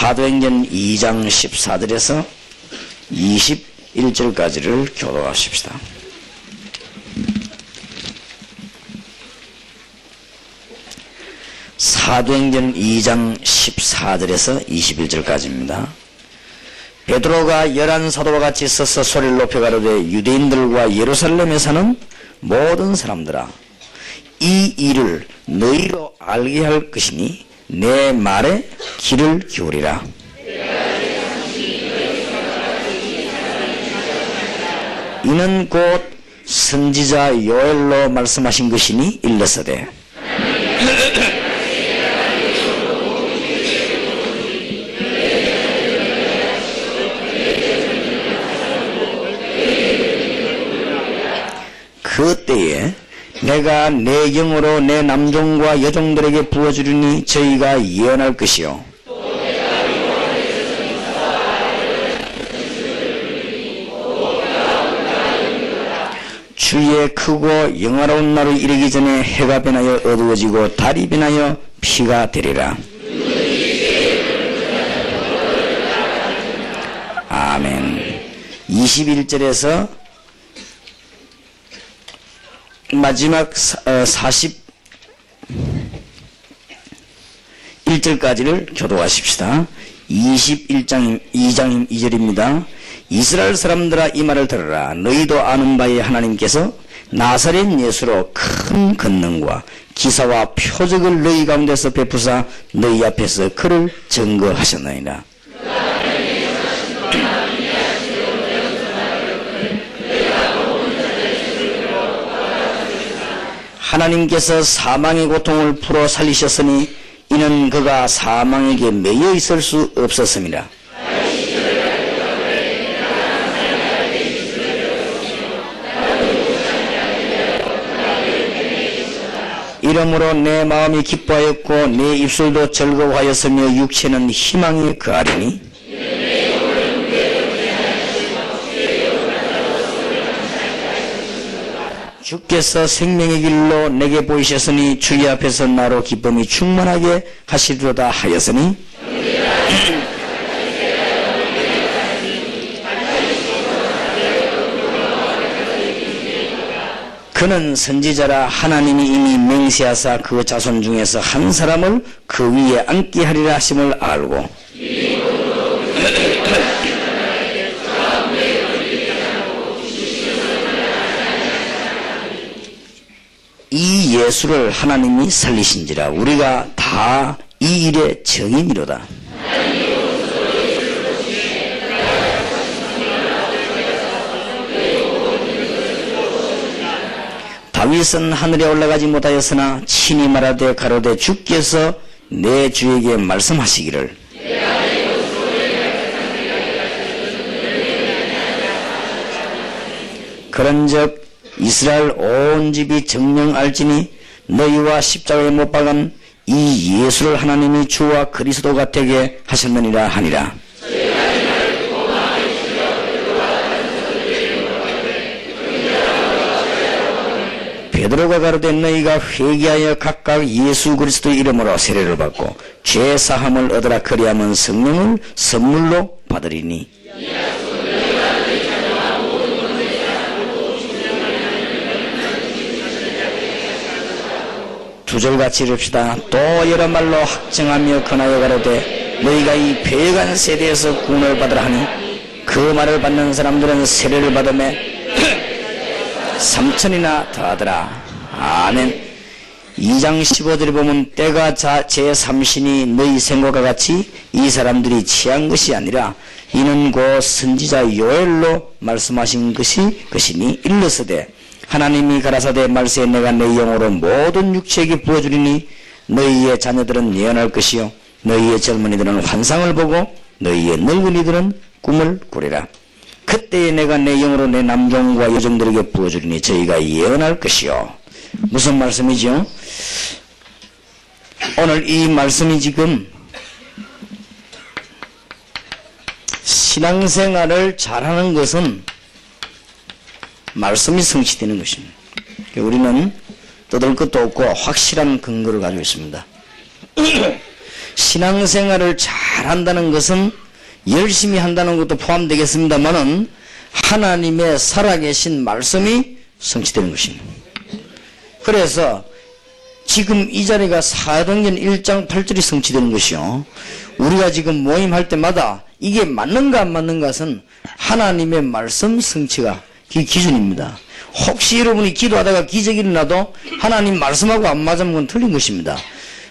사도행전 2장 14절에서 21절까지를 교도하십시다. 사도행전 2장 14절에서 21절까지입니다. 베드로가 11사도와 같이 서서 소리를 높여 가로되 유대인들과 예루살렘에 사는 모든 사람들아, 이 일을 너희로 알게 할 것이니 내 말에 귀를 기울이라. 이는 곧 선지자 요엘로 말씀하신 것이니 일러서되 그 때에 내가 내 영으로 내 남종과 여종들에게 부어주리니 저희가 예언할 것이요 주의 크고 영화로운 날이 이르기 전에 해가 변하여 어두워지고 달이 변하여 피가 되리라. 아멘. 21절에서 마지막 41절까지를 교도하십시다. 21장 2장 2절입니다. 이스라엘 사람들아 이 말을 들으라. 너희도 아는 바에 하나님께서 나사렛 예수로 큰 권능과 기사와 표적을 너희 가운데서 베푸사 너희 앞에서 그를 증거하셨나이다. 하나님께서 사망의 고통을 풀어 살리셨으니 이는 그가 사망에게 매여 있을 수 없었습니다. 이러므로 내 마음이 기뻐하였고 내 입술도 즐거워하였으며 육체는 희망에 거하리니 주께서 생명의 길로 내게 보이셨으니 주의 앞에서 나로 기쁨이 충만하게 하시리로다 하였으니 그는 선지자라 하나님이 이미 맹세하사 그 자손 중에서 한 사람을 그 위에 앉게 하리라 하심을 알고 이 예수를 하나님이 살리신지라 우리가 다 이 일의 증인이로다. 다윗은 하늘에 올라가지 못하였으나 친히 말하되 가로되 주께서 내 주에게 말씀하시기를 그런즉 이스라엘 온 집이 정령 알지니 너희와 십자가에 못 박은 이 예수를 하나님이 주와 그리스도가 되게 하셨느니라 하니라. 베드로가 가로되 너희가 회개하여 각각 예수 그리스도의 이름으로 세례를 받고 죄 사함을 얻으라. 그리하면 성령을 선물로 받으리니 두 절같이 이릅시다. 또 여러 말로 확증하며 권하여 가로되 너희가 이 배역한 세대에서 구원을 받으라 하니 그 말을 받는 사람들은 세례를 받으며 3천이나 더하더라. 아멘. 2장 15절에 보면 때가 제3신이 너희 생각과 같이 이 사람들이 취한 것이 아니라 이는 곧 선지자 요엘로 말씀하신 것이니 일러서되 하나님이 가라사대 말세에 내가 내 영으로 모든 육체에게 부어주리니 너희의 자녀들은 예언할 것이요 너희의 젊은이들은 환상을 보고 너희의 늙은이들은 꿈을 꾸리라. 그때에 내가 내 영으로 내 남종과 여종들에게 부어주리니 저희가 예언할 것이요. 무슨 말씀이죠? 오늘 이 말씀이 지금 신앙생활을 잘하는 것은 말씀이 성취되는 것입니다. 우리는 떠들 것도 없고 확실한 근거를 가지고 있습니다. 신앙생활을 잘 한다는 것은 열심히 한다는 것도 포함되겠습니다만은 하나님의 살아계신 말씀이 성취되는 것입니다. 그래서 지금 이 자리가 사도행전 1장 8절이 성취되는 것이요. 우리가 지금 모임할 때마다 이게 맞는가 안 맞는가 것은 하나님의 말씀 성취가 기준입니다. 혹시 여러분이 기도하다가 기적이 일어나도 하나님 말씀하고 안 맞으면 그건 틀린 것입니다.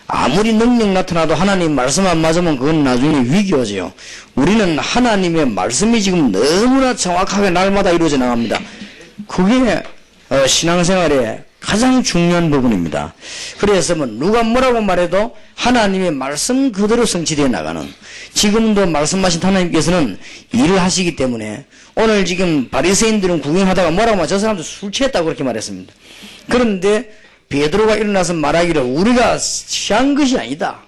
아무리 능력 나타나도 하나님 말씀 안 맞으면 그건 나중에 위기오죠. 우리는 하나님의 말씀이 지금 너무나 정확하게 날마다 이루어져 나갑니다. 그게 신앙생활의 가장 중요한 부분입니다. 그래서 뭐 누가 뭐라고 말해도 하나님의 말씀 그대로 성취되어 나가는, 지금도 말씀하신 하나님께서는 일을 하시기 때문에 오늘 지금 바리새인들은 구경하다가 뭐라고 하면 저 사람도 술 취했다고 그렇게 말했습니다. 그런데 베드로가 일어나서 말하기를 우리가 취한 것이 아니다.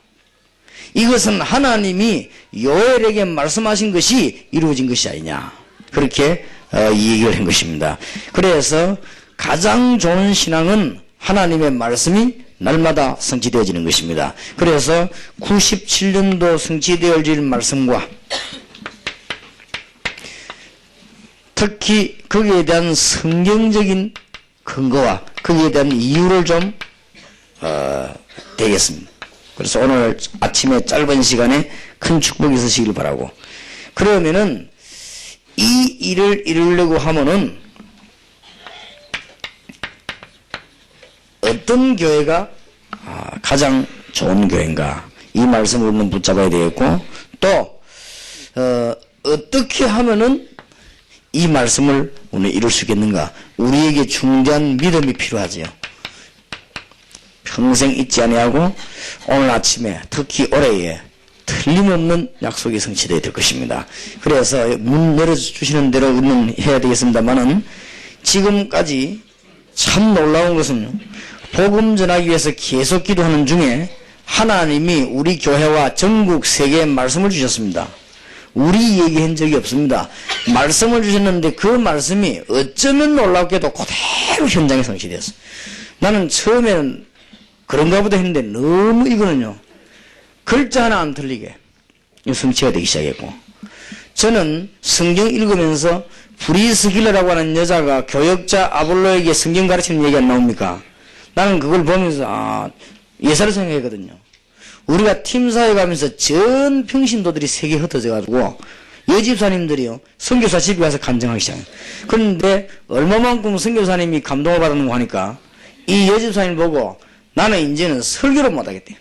이것은 하나님이 요엘에게 말씀하신 것이 이루어진 것이 아니냐. 그렇게 얘기를 한 것입니다. 그래서 가장 좋은 신앙은 하나님의 말씀이 날마다 성취되어지는 것입니다. 그래서 97년도 성취되어질 말씀과 특히 거기에 대한 성경적인 근거와 거기에 대한 이유를 좀 되겠습니다. 그래서 오늘 아침에 짧은 시간에 큰 축복이 있으시길 바라고, 그러면은 이 일을 이루려고 하면은 어떤 교회가 가장 좋은 교회인가, 이 말씀을 우리는 붙잡아야 되겠고, 또 어떻게 하면은 이 말씀을 우리는 이룰 수 있겠는가, 우리에게 중대한 믿음이 필요하지요. 평생 잊지 아니하고 오늘 아침에 특히 올해에 틀림없는 약속이 성취되어야 될 것입니다. 그래서 문 열어주시는 대로 우리는 해야 되겠습니다만은, 지금까지 참 놀라운 것은 복음 전하기 위해서 계속 기도하는 중에 하나님이 우리 교회와 전국 세계에 말씀을 주셨습니다. 우리 얘기한 적이 없습니다. 말씀을 주셨는데 그 말씀이 어쩌면 놀랍게도 그대로 현장에 성취되었어요. 나는 처음에는 그런가 보다 했는데 너무 이거는요, 글자 하나 안 틀리게 성취가 되기 시작했고, 저는 성경 읽으면서 브리스길라라고 하는 여자가 교역자 아볼로에게 성경 가르치는 얘기 안 나옵니까? 나는 그걸 보면서 예사를 생각했거든요. 우리가 팀사에 가면서 전 평신도들이 세계에 흩어져 가지고 여집사님들이요 선교사 집에 가서 간증하기 시작해요. 그런데 얼마만큼 선교사님이 감동을 받았는가 하니까 이 여집사님 보고 나는 이제는 설교를 못하겠대.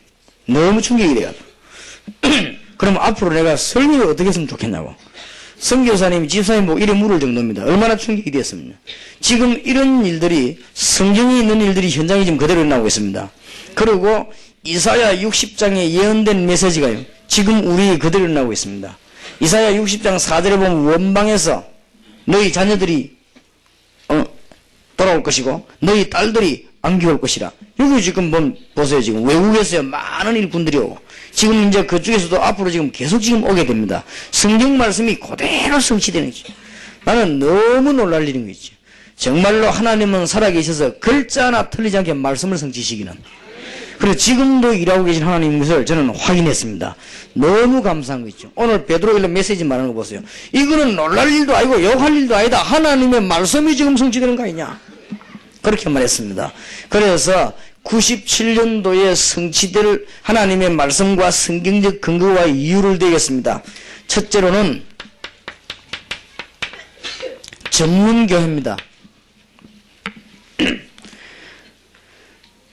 너무 충격이 돼가지고 그럼 앞으로 내가 설교를 어떻게 했으면 좋겠냐고. 선교사님이 집사님 보고 이래 물을 정도입니다. 얼마나 충격이 되었습니까? 지금 이런 일들이, 성경에 있는 일들이 현장에 지금 그대로 나오고 있습니다. 그리고 이사야 60장에 예언된 메시지가요, 지금 우리 그대로 나오고 있습니다. 이사야 60장 4절에 보면 원방에서 너희 자녀들이 돌아올 것이고 너희 딸들이 안기 올 것이라. 여기 지금 보세요. 지금 외국에서 많은 일꾼들이 오고, 지금 이제 그쪽에서도 앞으로 지금 계속 지금 오게 됩니다. 성경 말씀이 그대로 성취되는 거죠. 나는 너무 놀랄 일인 거죠. 정말로 하나님은 살아계셔서 글자 하나 틀리지 않게 말씀을 성취시키는, 그리고 지금도 일하고 계신 하나님인 것을 저는 확인했습니다. 너무 감사한 거 있죠. 오늘 베드로 일러 메시지 말하는 거 보세요. 이거는 놀랄 일도 아니고 욕할 일도 아니다. 하나님의 말씀이 지금 성취되는 거 아니냐, 그렇게 말했습니다. 그래서 97년도에 성취될 하나님의 말씀과 성경적 근거와 이유를 되겠습니다. 첫째로는 전문교회입니다.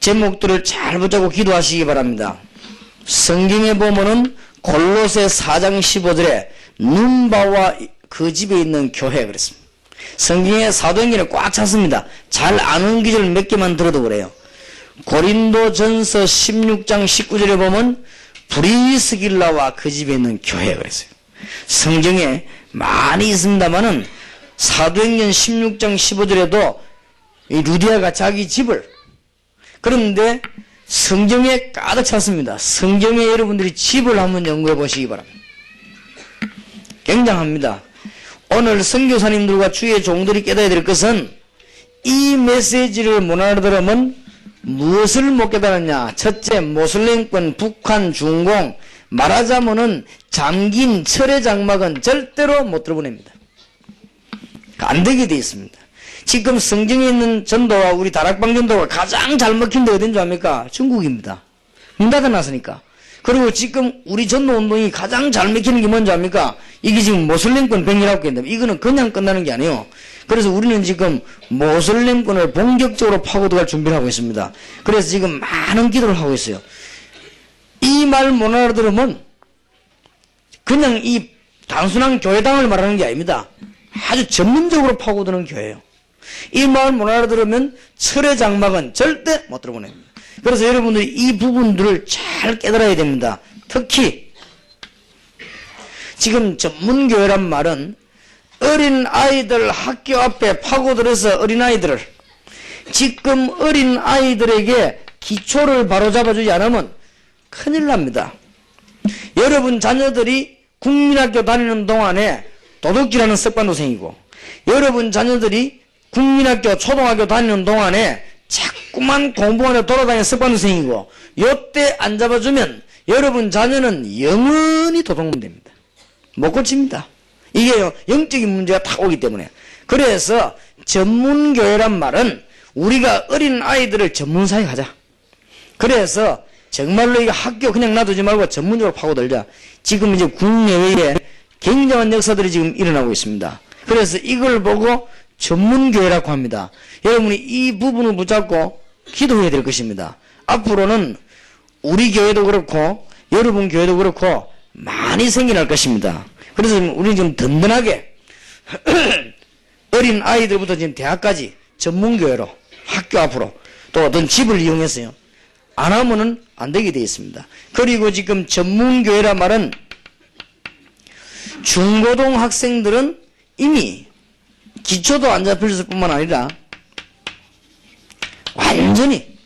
제목들을 잘 보자고 기도하시기 바랍니다. 성경에 보면은 골로새 4장 15절에 눈바와 그 집에 있는 교회 그랬습니다. 성경에 사도행전에 꽉 찼습니다. 잘 아는 기절 몇 개만 들어도 그래요. 고린도전서 16장 19절에 보면 브리스길라와 그 집에 있는 교회 그랬어요. 성경에 많이 있습니다만은 사도행전 16장 15절에도 이 루디아가 자기 집을, 그런데 성경에 가득 찼습니다. 성경에 여러분들이 집을 한번 연구해 보시기 바랍니다. 굉장합니다. 오늘 선교사님들과 주의 종들이 깨달아야 될 것은, 이 메시지를 못 알아들으면 무엇을 못 깨달았냐. 첫째, 모슬림권, 북한, 중공, 말하자면은 잠긴 철의 장막은 절대로 못 들어보냅니다. 안 되게 되어 있습니다. 지금 성경에 있는 전도와 우리 다락방 전도가 가장 잘 먹힌 데 어딘 줄 압니까? 중국입니다. 문 닫아놨으니까. 그리고 지금 우리 전도 운동이 가장 잘 먹히는 게 뭔지 압니까? 이게 지금 모슬렘권 119개인데 이거는 그냥 끝나는 게 아니에요. 그래서 우리는 지금 모슬렘권을 본격적으로 파고 들어갈 준비를 하고 있습니다. 그래서 지금 많은 기도를 하고 있어요. 이 말 못 알아들으면 그냥 이 단순한 교회당을 말하는 게 아닙니다. 아주 전문적으로 파고드는 교회예요. 이 말 못 알아들으면 철의 장막은 절대 못 들어보냅니다. 그래서 여러분들이 이 부분들을 잘 깨달아야 됩니다. 특히 지금 전문교회란 말은 어린 아이들 학교 앞에 파고들어서 어린아이들을 지금 어린 아이들에게 기초를 바로잡아주지 않으면 큰일 납니다. 여러분 자녀들이 국민학교 다니는 동안에 도둑질하는 습관도 생기고 여러분 자녀들이 국민학교 초등학교 다니는 동안에 자꾸만 공부하며 돌아다니는 습관도 생기고 요때 안 잡아주면 여러분 자녀는 영원히 도둑놈 됩니다. 못 고칩니다. 이게 영적인 문제가 다 오기 때문에. 그래서 전문교회란 말은 우리가 어린 아이들을 전문사에 가자. 그래서 정말로 이거 학교 그냥 놔두지 말고 전문적으로 파고들자. 지금 이제 국내외에 굉장한 역사들이 지금 일어나고 있습니다. 그래서 이걸 보고 전문교회라고 합니다. 여러분이 이 부분을 붙잡고 기도해야 될 것입니다. 앞으로는 우리 교회도 그렇고 여러분 교회도 그렇고 많이 생겨날 것입니다. 그래서 우리는 좀 든든하게 어린 아이들부터 지금 대학까지 전문교회로 학교 앞으로 또 어떤 집을 이용해서요. 안 하면은 안 되게 되어 있습니다. 그리고 지금 전문교회란 말은 중고등 학생들은 이미 기초도 안 잡혔을 뿐만 아니라 완전히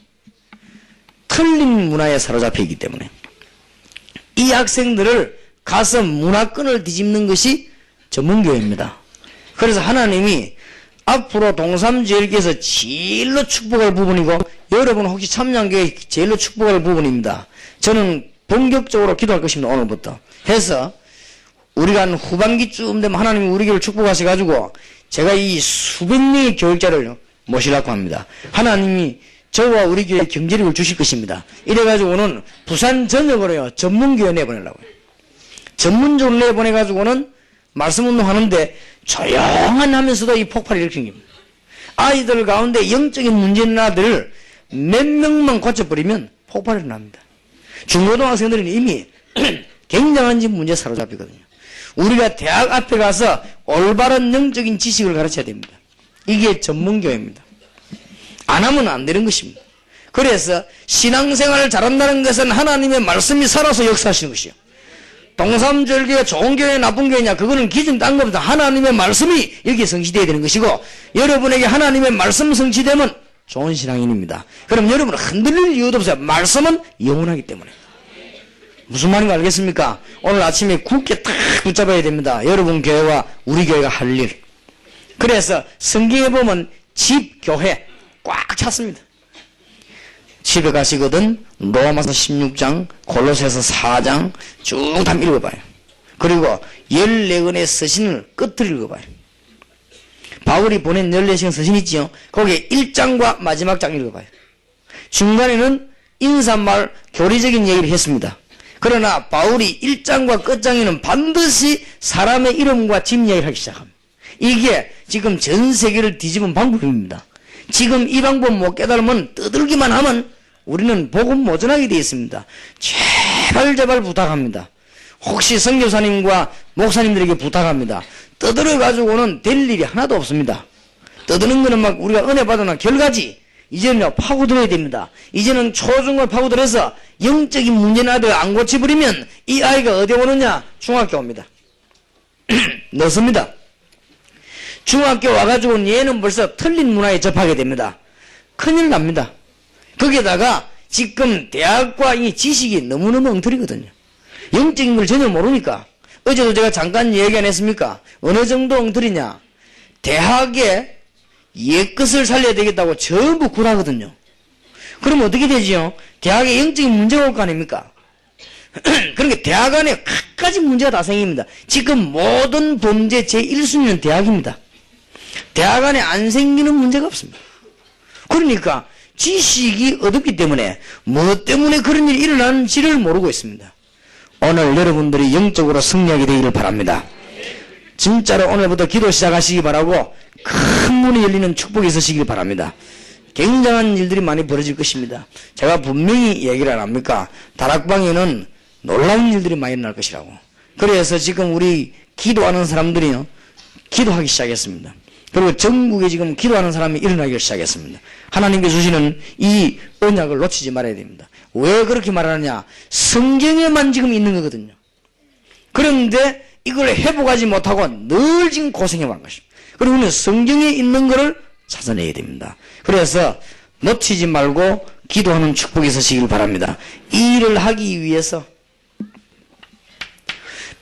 틀린 문화에 사로잡혀 있기 때문에 이 학생들을 가서 문화권을 뒤집는 것이 전문교회입니다. 그래서 하나님이 앞으로 동삼제일교에서 제일로 축복할 부분이고 여러분 혹시 참여한교회 제일로 축복할 부분입니다. 저는 본격적으로 기도할 것입니다. 오늘부터 해서 우리가 한 후반기쯤 되면 하나님이 우리 교회를 축복하셔가지고 제가 이 수백 명의 교육자를 모시려고 합니다. 하나님이 저와 우리 교회에 경제력을 주실 것입니다. 이래가지고는 부산 전역으로요 전문교회 내보내려고요. 전문적으로 내보내가지고는 말씀운동 하는데 조용한 하면서도 이 폭발을 일으킨 겁니다. 아이들 가운데 영적인 문제 있는 아들을 몇 명만 고쳐버리면 폭발이 납니다. 중고등학생들은 이미 굉장한 문제 사로잡히거든요. 우리가 대학 앞에 가서 올바른 영적인 지식을 가르쳐야 됩니다. 이게 전문교회입니다. 안 하면 안 되는 것입니다. 그래서 신앙생활을 잘한다는 것은 하나님의 말씀이 살아서 역사하시는 것이요. 동삼절교회 좋은 교회 나쁜 교회냐 그거는 기준 딴 겁니다. 하나님의 말씀이 여기에 성취되어야 되는 것이고 여러분에게 하나님의 말씀 성취되면 좋은 신앙인입니다. 그럼 여러분은 흔들릴 이유도 없어요. 말씀은 영원하기 때문에. 무슨 말인가 알겠습니까? 오늘 아침에 굳게 딱 붙잡아야 됩니다. 여러분 교회와 우리 교회가 할 일. 그래서 성경에 보면 집, 교회 꽉 찼습니다. 집에 가시거든 로마서 16장, 골로새서 4장 쭉 다 읽어봐요. 그리고 14권의 서신을 끝을 읽어봐요. 바울이 보낸 14권 서신 있지요. 거기에 1장과 마지막 장 읽어봐요. 중간에는 인사말 교리적인 얘기를 했습니다. 그러나 바울이 1장과 끝장에는 반드시 사람의 이름과 집 이야기를 하기 시작합니다. 이게 지금 전 세계를 뒤집은 방법입니다. 지금 이 방법 못 깨달으면 떠들기만 하면 우리는 복음 모전하게 되어 있습니다. 제발 부탁합니다. 혹시 선교사님과 목사님들에게 부탁합니다. 떠들어 가지고는 될 일이 하나도 없습니다. 떠드는 거는 막 우리가 은혜 받으나 결과지. 이제는 파고들어야 됩니다. 이제는 초중을 파고들어서 영적인 문제나 안 고쳐버리면 이 아이가 어디 오느냐? 중학교 옵니다. 넣습니다. 중학교 와가지고 얘는 벌써 틀린 문화에 접하게 됩니다. 큰일 납니다. 거기에다가 지금 대학과 이 지식이 너무너무 엉터리거든요. 영적인 걸 전혀 모르니까. 어제도 제가 잠깐 얘기 안 했습니까? 어느 정도 엉터리냐? 대학에 옛것을 살려야 되겠다고 전부 굿하거든요. 그러면 어떻게 되지요? 대학에 영적인 문제가 올 거 아닙니까? 그러니까 대학 안에 갖가지 문제가 다 생깁니다. 지금 모든 범죄 제1순위는 대학입니다. 대학 안에 안 생기는 문제가 없습니다. 그러니까 지식이 어둡기 때문에 뭐 때문에 그런 일이 일어나는지를 모르고 있습니다. 오늘 여러분들이 영적으로 승리하게 되기를 바랍니다. 진짜로 오늘부터 기도 시작하시기 바라고 큰 문이 열리는 축복이 있으시길 바랍니다. 굉장한 일들이 많이 벌어질 것입니다. 제가 분명히 얘기를 안 합니까? 다락방에는 놀라운 일들이 많이 일어날 것이라고. 그래서 지금 우리 기도하는 사람들이요, 기도하기 시작했습니다. 그리고 전국에 지금 기도하는 사람이 일어나기 시작했습니다. 하나님께 주시는 이 언약을 놓치지 말아야 됩니다. 왜 그렇게 말하느냐? 성경에만 지금 있는 거거든요. 그런데 이걸 회복하지 못하고 늘 지금 고생해온 것입니다. 그리고 우리는 성경에 있는 것을 찾아내야 됩니다. 그래서 놓치지 말고 기도하는 축복이 있으시길 바랍니다. 이 일을 하기 위해서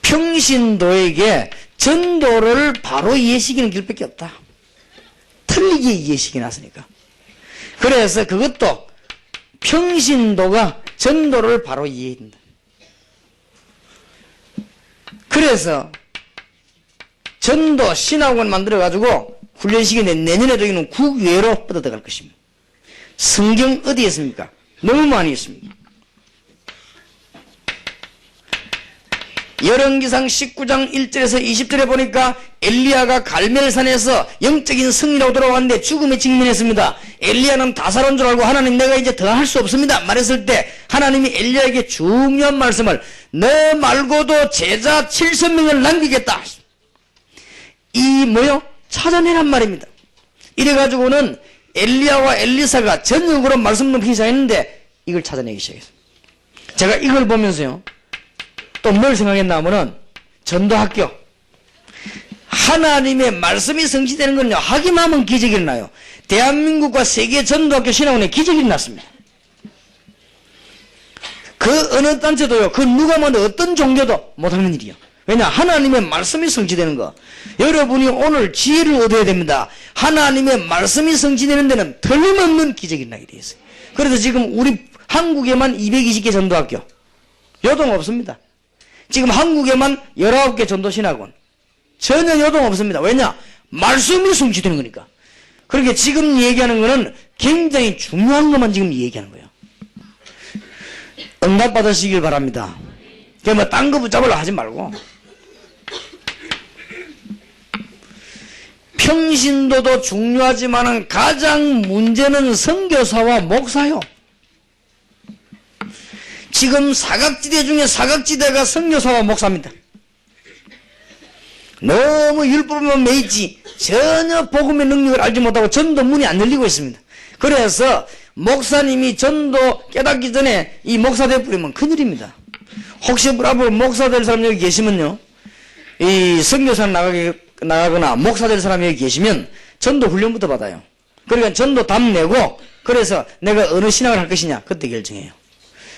평신도에게 전도를 바로 이해시키는 길밖에 없다. 틀리게 이해시켜 놨으니까. 그래서 그것도 평신도가 전도를 바로 이해해야 된다. 그래서 전도 신학원 만들어가지고 훈련시키는데 내년에 저기는 국외로 뻗어갈 것입니다. 성경 어디에 있습니까? 너무 많이 있습니다. 열왕기상 19장 1절에서 20절에 보니까 엘리야가 갈멜산에서 영적인 승리라고 돌아왔는데 죽음에 직면했습니다. 엘리야는 다 살아온 줄 알고 하나님 내가 이제 더 할 수 없습니다 말했을 때 하나님이 엘리야에게 중요한 말씀을 너 말고도 제자 7,000명을 남기겠다. 이 뭐요? 찾아내란 말입니다. 이래가지고는 엘리야와 엘리사가 전역으로 말씀 넘기기 시작했는데 이걸 찾아내기 시작했습니다. 제가 이걸 보면서요 또 뭘 생각했나 하면은 전도학교 하나님의 말씀이 성취되는 건요 하기만 하면 기적이 일어나요. 대한민국과 세계 전도학교 신학원에 기적이 일어났습니다. 그 어느 단체도요 그 누가 뭐든 어떤 종교도 못하는 일이요. 왜냐 하나님의 말씀이 성취되는 거. 여러분이 오늘 지혜를 얻어야 됩니다. 하나님의 말씀이 성취되는 데는 틀림없는 기적이 일어나게 되어 있어요. 그래서 지금 우리 한국에만 220개 전도학교 요동 없습니다. 지금 한국에만 19개 전도신학원 전혀 요동 없습니다. 왜냐? 말씀이 성취되는 거니까. 그렇게 지금 얘기하는 거는 굉장히 중요한 것만 지금 얘기하는 거예요. 응답 받으시길 바랍니다. 그냥 뭐 딴 거 붙잡으려 하지 말고. 평신도도 중요하지만 가장 문제는 선교사와 목사요. 지금 사각지대 중에 사각지대가 선교사와 목사입니다. 너무 율법만 매있지 전혀 복음의 능력을 알지 못하고 전도 문이 안 열리고 있습니다. 그래서 목사님이 전도 깨닫기 전에 이 목사 돼버리면 큰일입니다. 혹시 브라보 목사 될 사람 여기 계시면요, 이 선교사 나가거나 목사 될 사람이 여기 계시면 전도 훈련부터 받아요. 그러니까 전도 답 내고 그래서 내가 어느 신학을 할 것이냐 그때 결정해요.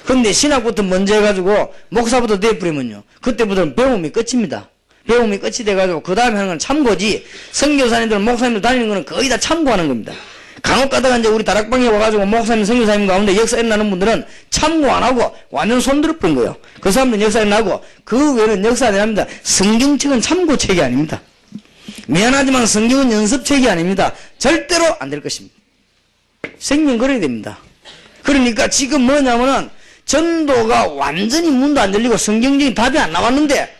근데 신학부터 먼저 해가지고 목사부터 돼버리면요 그때부터는 배움이 끝입니다. 배움이 끝이 돼가지고 그 다음에 하는 건 참고지. 선교사님들 목사님들 다니는 거는 거의 다 참고하는 겁니다. 간혹 가다가 이제 우리 다락방에 와가지고 목사님 선교사님 가운데 역사 일어나는 분들은 참고 안 하고 완전 손들어 버린 거예요. 그 사람들은 역사 일어나고 그 외에는 역사 안 합니다. 성경책은 참고책이 아닙니다. 미안하지만 성경은 연습책이 아닙니다. 절대로 안 될 것입니다. 생명 걸어야 됩니다. 그러니까 지금 뭐냐면은 전도가 완전히 문도 안 열리고 성경적인 답이 안 나왔는데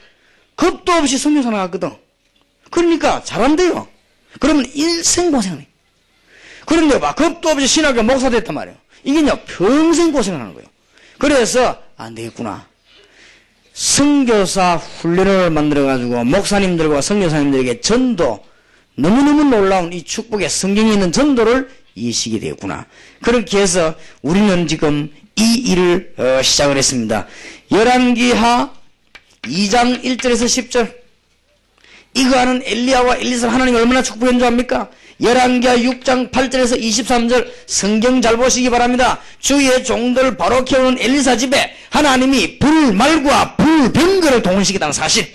겁도 없이 선교사 나갔거든. 그러니까 잘한대요. 그러면 일생 고생하네. 그런데 막 겁도 없이 신학교 목사 됐단 말이에요. 이게요 평생 고생하는 거예요. 그래서 안 되겠구나. 선교사 훈련을 만들어가지고 목사님들과 선교사님들에게 전도 너무너무 놀라운 이 축복의 성경에 있는 전도를 이해시게 되겠구나. 그렇게 해서 우리는 지금 이 일을 시작을 했습니다. 열왕기하 2장 1절에서 10절 이거 하는 엘리야와 엘리사 하나님이 얼마나 축복한 줄 압니까? 열왕기하 6장 8절에서 23절 성경 잘 보시기 바랍니다. 주의 종들 바로 키우는 엘리사 집에 하나님이 불말과 불병거를 동원시키다는 사실,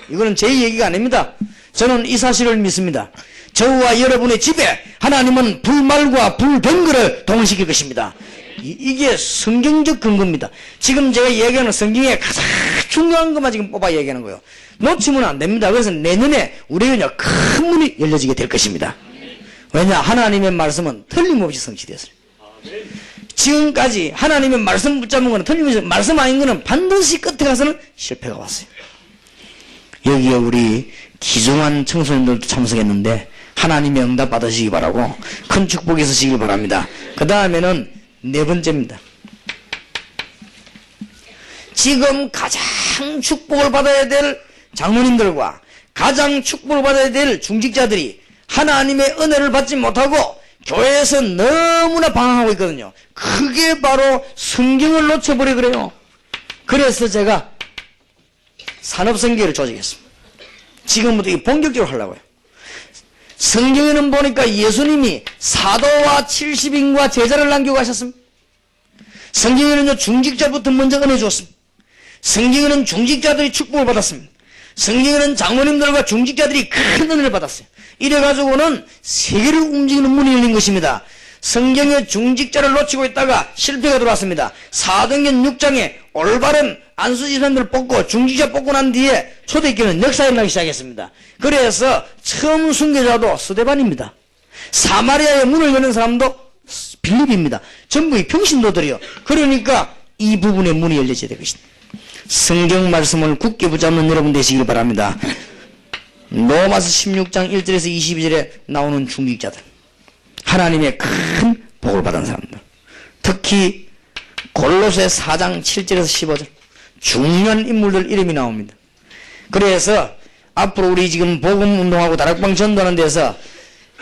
이거는 제 얘기가 아닙니다. 저는 이 사실을 믿습니다. 저와 여러분의 집에 하나님은 불말과 불병거를 동원시킬 것입니다. 이게 성경적 근거입니다. 지금 제가 얘기하는 성경에 가장 중요한 것만 지금 뽑아 얘기하는 거예요. 놓치면 안 됩니다. 그래서 내년에 우리가 큰 문이 열려지게 될 것입니다. 왜냐? 하나님의 말씀은 틀림없이 성취되었어요. 지금까지 하나님의 말씀 붙잡은 거는 틀림없이 말씀 아닌 거는 반드시 끝에 가서는 실패가 왔어요. 여기에 우리 기중한 청소년들도 참석했는데 하나님의 응답 받으시기 바라고 큰 축복이 있으시길 바랍니다. 그 다음에는 네 번째입니다. 지금 가장 축복을 받아야 될 장로님들과 가장 축복을 받아야 될 중직자들이 하나님의 은혜를 받지 못하고 교회에서 너무나 방황하고 있거든요. 그게 바로 성경을 놓쳐버려 그래요. 그래서 제가 산업성계를 조직했습니다. 지금부터 이 본격적으로 하려고요. 성경에는 보니까 예수님이 사도와 70인과 제자를 남기고 가셨습니다. 성경에는요 중직자부터 먼저 은혜 주었습니다. 성경에는 중직자들이 축복을 받았습니다. 성경에는 장로님들과 중직자들이 큰 은혜를 받았어요. 이래가지고는 세계를 움직이는 문이 열린 것입니다. 성경의 중직자를 놓치고 있다가 실패가 들어왔습니다. 사도행전 6장에 올바른 안수지사님들 뽑고 중직자 뽑고 난 뒤에 초대교회는 역사에 나기 시작했습니다. 그래서 처음 순교자도 스데반입니다. 사마리아의 문을 여는 사람도 빌립입니다. 전부 이 평신도들이요. 그러니까 이 부분의 문이 열려져야 될 것입니다. 성경 말씀을 굳게 붙잡는 여러분 되시길 바랍니다. 로마서 16장 1절에서 22절에 나오는 중직자들, 하나님의 큰 복을 받은 사람들, 특히 골로새 4장 7절에서 15절 중요한 인물들 이름이 나옵니다. 그래서 앞으로 우리 지금 복음 운동하고 다락방 전도하는 데서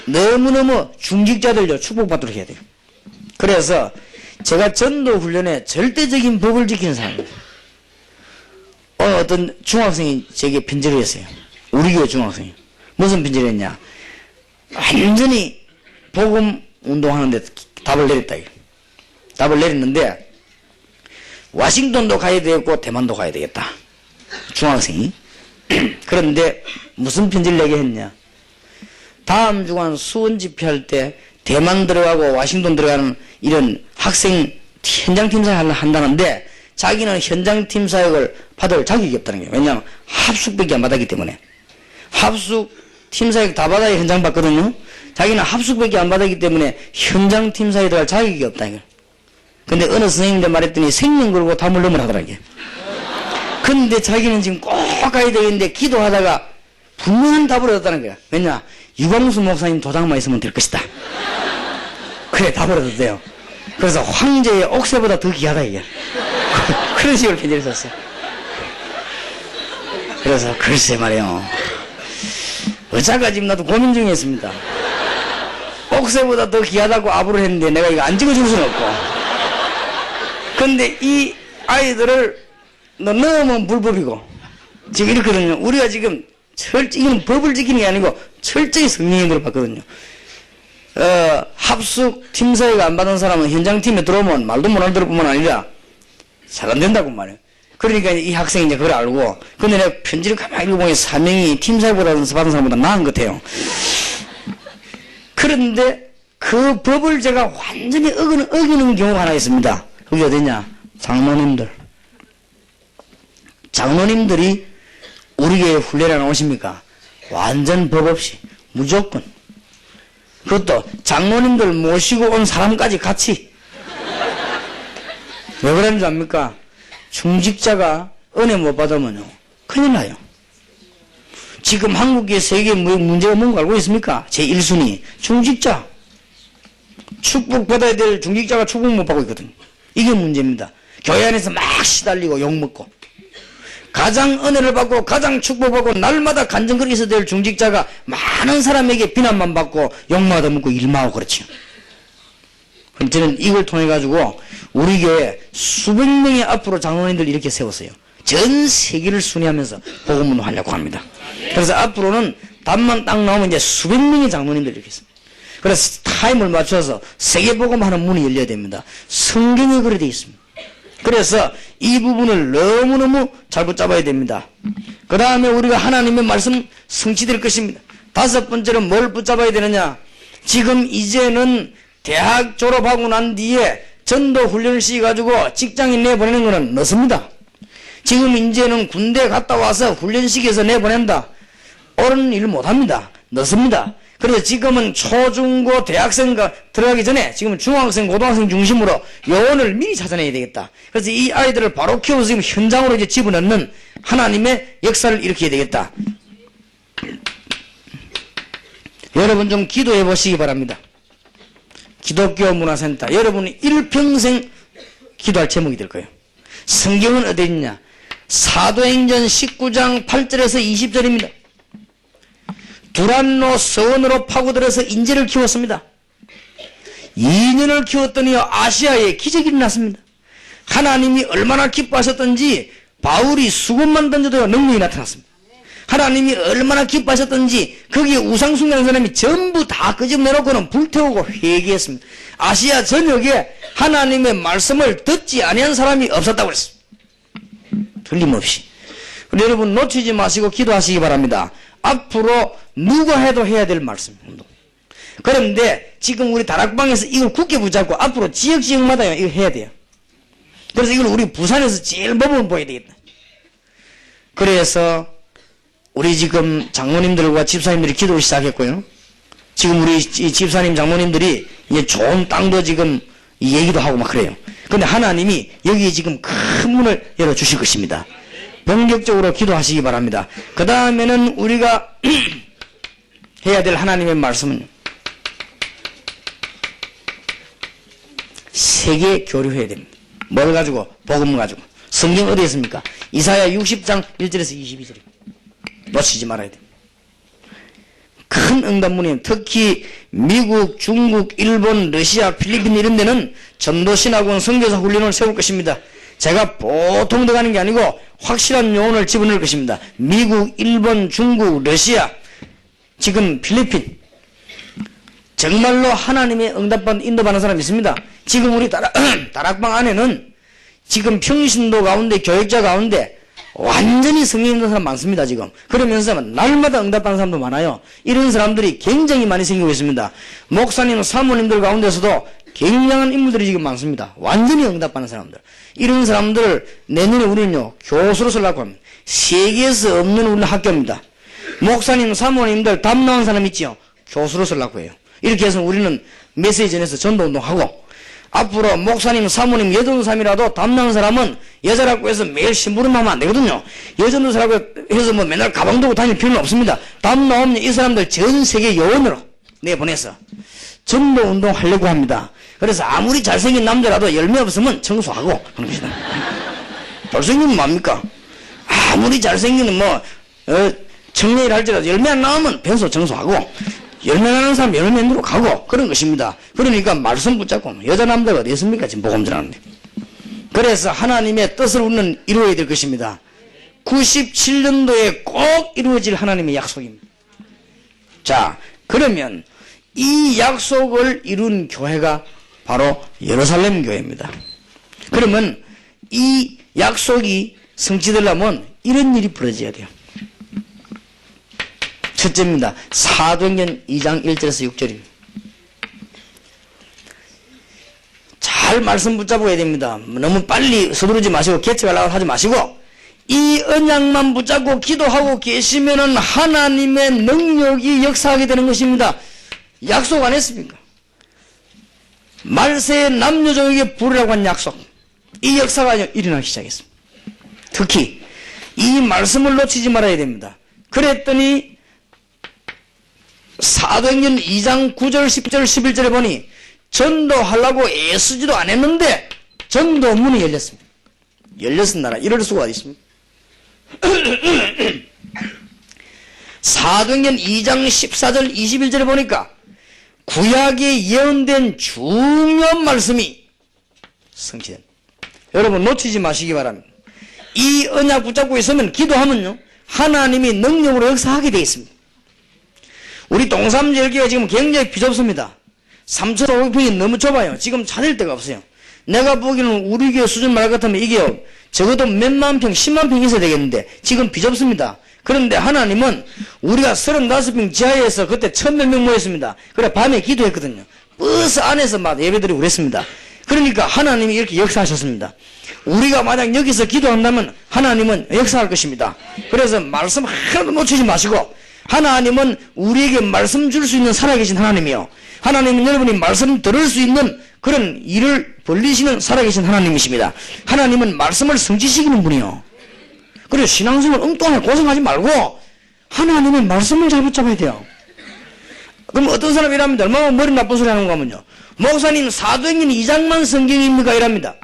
너무너무 중직자들요 축복받도록 해야 돼요. 그래서 제가 전도 훈련에 절대적인 법을 지키는 사람입니다. 어떤 중학생이 제게 편지를 했어요. 우리 교회 중학생이. 무슨 편지를 했냐? 완전히 복음 운동하는데 답을 내렸다. 답을 내렸는데 와싱턴도 가야 되겠고 대만도 가야 되겠다. 중학생이. 그런데 무슨 편지를 내게 했냐? 다음 주간 수원 집회할 때 대만 들어가고 와싱턴 들어가는 이런 학생 현장팀 사역을 한다는데 자기는 현장팀 사역을 받을 자격이 없다는 거예요. 왜냐하면 합숙밖에 안 받았기 때문에. 합숙팀 사역 다 받아야 현장 받거든요. 자기는 합숙밖에 안 받았기 때문에 현장팀 사역에 들어갈 자격이 없다는 거예요. 근데 어느 선생님한테 말했더니 생명 걸고 담을 넘으라 하더라고요. 근데 자기는 지금 꼭 가야 되겠는데 기도하다가 분명한 답을 얻었다는 거야. 왜냐? 유광수 목사님 도장만 있으면 될 것이다. 그래, 답을 얻었대요. 그래서 황제의 옥새보다 더 귀하다 이게. 그런 식으로 편지를 썼어요. 그래서 글쎄 말이에요. 어쩌가 지금 나도 고민 중에 있습니다. 옥새보다 더 귀하다고 아부를 했는데 내가 이거 안 찍어줄 수는 없고. 근데 이 아이들을 너무 불법이고 지금 이렇거든요. 우리가 지금 이건 법을 지키는 게 아니고 철저히 성령이 들어봤거든요. 합숙 팀 사역 안 받은 사람은 현장팀에 들어오면 말도 못할 뿐만 아니라 잘 안 된다고 말이에요. 그러니까 이 학생이 이제 그걸 알고, 근데 내가 편지를 가만히 읽어보니 사명이 팀 사역보다 받은 사람보다 나은 것 같아요. 그런데 그 법을 제가 완전히 어기는 경우가 하나 있습니다. 그게 어디냐? 장로님들. 장로님들이 우리 교회 훈련에 나오십니까? 완전 법 없이 무조건. 그것도 장로님들 모시고 온 사람까지 같이. 왜 그러는 줄 압니까? 중직자가 은혜 못 받으면요 큰일 나요. 지금 한국의 세계 문제가 뭔가 알고 있습니까? 제1순위 중직자. 축복받아야 될 중직자가 축복 못 받고 있거든요. 이게 문제입니다. 교회 안에서 막 시달리고 욕먹고 가장 은혜를 받고 가장 축복받고 날마다 간증거리 있어야 될 중직자가 많은 사람에게 비난만 받고 욕마다 먹고 일마하고 그렇죠. 그럼 저는 이걸 통해 가지고 우리 교회 수백 명의 앞으로 장로님들 이렇게 세웠어요. 전 세계를 순회하면서 복음을 하려고 합니다. 그래서 앞으로는 답만 딱 나오면 이제 수백 명의 장로님들 이렇게 있습니다. 그래서 타임을 맞춰서 세계 복음하는 문이 열려야 됩니다. 성경에 그래 돼 있습니다. 그래서 이 부분을 너무너무 잘 붙잡아야 됩니다. 그 다음에 우리가 하나님의 말씀 성취될 것입니다. 다섯 번째는 뭘 붙잡아야 되느냐? 지금 이제는 대학 졸업하고 난 뒤에 전도 훈련을 시켜가지고 직장인 내보내는 거는 넣습니다. 지금 이제는 군대 갔다 와서 훈련시켜서 내보낸다. 옳은 일 못합니다. 넣습니다. 그래서 지금은 초중고 대학생 들어가기 전에 지금 중학생 고등학생 중심으로 요원을 미리 찾아내야 되겠다. 그래서 이 아이들을 바로 키워서 지금 현장으로 이제 집어넣는 하나님의 역사를 일으켜야 되겠다. 여러분 좀 기도해 보시기 바랍니다. 기독교 문화센터 여러분이 일평생 기도할 제목이 될 거예요. 성경은 어디 있냐? 사도행전 19장 8절에서 20절입니다. 두란노 서원으로 파고들어서 인재를 키웠습니다. 2년을 키웠더니 아시아에 기적이 일어났습니다. 하나님이 얼마나 기뻐하셨던지 바울이 수건만 던져도 능력이 나타났습니다. 하나님이 얼마나 기뻐하셨던지 거기에 우상 숭배하는 사람이 전부 다 끄집내놓고는 불태우고 회개했습니다. 아시아 전역에 하나님의 말씀을 듣지 아니한 사람이 없었다고 그랬습니다. 틀림없이. 여러분 놓치지 마시고 기도하시기 바랍니다. 앞으로 누가 해도 해야 될 말씀. 그런데 지금 우리 다락방에서 이걸 굳게 붙잡고 앞으로 지역마다 이거 해야 돼요. 그래서 이걸 우리 부산에서 제일 모범을 보여야 되겠다. 그래서 우리 지금 장로님들과 집사님들이 기도를 시작했고요. 지금 우리 집사님 장로님들이 이제 좋은 땅도 지금 얘기도 하고 막 그래요. 그런데 하나님이 여기에 지금 큰 문을 열어주실 것입니다. 본격적으로 기도하시기 바랍니다. 그 다음에는 우리가 해야 될 하나님의 말씀은 세계 교류해야 됩니다. 뭘 가지고? 복음을 가지고. 성경 어디에 있습니까? 이사야 60장 1절에서 22절입니다. 놓치지 말아야 됩니다. 큰 응답문이에요. 특히 미국, 중국, 일본, 러시아, 필리핀 이런 데는 전도신학원 선교사 훈련을 세울 것입니다. 제가 보통 들어가는 게 아니고 확실한 요원을 집어넣을 것입니다. 미국, 일본, 중국, 러시아, 지금 필리핀 정말로 하나님의 응답받는 인도받는 사람이 있습니다. 지금 우리 다락방 안에는 지금 평신도 가운데 교육자 가운데 완전히 성령 있는 사람 많습니다. 지금 그러면서 날마다 응답받는 사람도 많아요. 이런 사람들이 굉장히 많이 생기고 있습니다. 목사님, 사모님들 가운데서도 굉장한 인물들이 지금 많습니다. 완전히 응답받는 사람들. 이런 사람들을 내년에 우리는요 교수로 쓰려고 합니다. 세계에서 없는 우리 학교입니다. 목사님, 사모님들 답 나온 사람 있지요? 교수로 쓰려고 해요. 이렇게 해서 우리는 메시지 전해서 전도운동하고 앞으로 목사님, 사모님, 여전도사람이라도 답 나온 사람은 여자라고 해서 매일 심부름 하면 안 되거든요. 여전도사라고 해서 뭐 맨날 가방 들고 다닐 필요는 없습니다. 답 나오면 이 사람들 전 세계 요원으로 내보내서 전도운동 하려고 합니다. 그래서 아무리 잘생긴 남자라도 열매 없으면 청소하고 하는 것이다. 잘생기면 뭡니까? 아무리 잘생기는 청년일 할지라도 열매 안 나오면 변소 청소하고 열매 나는 사람 열매 내도록 가고 그런 것입니다. 그러니까 말씀 붙잡고 여자 남자가 어디 있습니까? 지금 복음 전하는데. 그래서 하나님의 뜻을 우리는 이루어야 될 것입니다. 97년도에 꼭 이루어질 하나님의 약속입니다. 자, 그러면 이 약속을 이룬 교회가 바로 예루살렘 교회입니다. 그러면 이 약속이 성취되려면 이런 일이 벌어져야 돼요. 첫째입니다. 사도행전 2장 1절에서 6절입니다. 잘 말씀 붙잡아야 됩니다. 너무 빨리 서두르지 마시고 개척하려고 하지 마시고 이 언약만 붙잡고 기도하고 계시면은 하나님의 능력이 역사하게 되는 것입니다. 약속 안 했습니까? 말세의 남녀종에게 부르라고 한 약속. 이 역사가 일어나기 시작했습니다. 특히 이 말씀을 놓치지 말아야 됩니다. 그랬더니 사도행전 2장 9절 10절 11절에 보니 전도하려고 애쓰지도 않았는데 전도문이 열렸습니다. 열렸은 나라 이럴 수가 어디 있습니까? 사도행전 2장 14절 21절에 보니까 구약에 예언된 중요한 말씀이 성취됩니다. 여러분 놓치지 마시기 바랍니다. 이 언약 붙잡고 있으면 기도하면요 하나님이 능력으로 역사하게 되어 있습니다. 우리 동삼절교가 지금 굉장히 비좁습니다. 3,500평이 너무 좁아요. 지금 찾을 데가 없어요. 내가 보기에는 우리 교회 수준 말 같으면 이게 적어도 몇만 평, 10만 평 있어야 되겠는데 지금 비좁습니다. 그런데 하나님은 우리가 35평 지하에서 그때 1,100명 모였습니다. 그래 밤에 기도했거든요. 버스 안에서 막 예배드리고 그랬습니다. 그러니까 하나님이 이렇게 역사하셨습니다. 우리가 만약 여기서 기도한다면 하나님은 역사할 것입니다. 그래서 말씀 하나도 놓치지 마시고, 하나님은 우리에게 말씀 줄 수 있는 살아계신 하나님이요, 하나님은 여러분이 말씀 들을 수 있는 그런 일을 벌리시는 살아계신 하나님이십니다. 하나님은 말씀을 성취시키는 분이요. 그래서 신앙생활 엉뚱하게 고생하지 말고 하나님의 말씀을 잘 붙잡아야 돼요. 그럼 어떤 사람이 이랍니다. 얼마나 머리 나쁜 소리 하는 거면요, 목사님 사도행전 2장만 성경입니까? 이랍니다.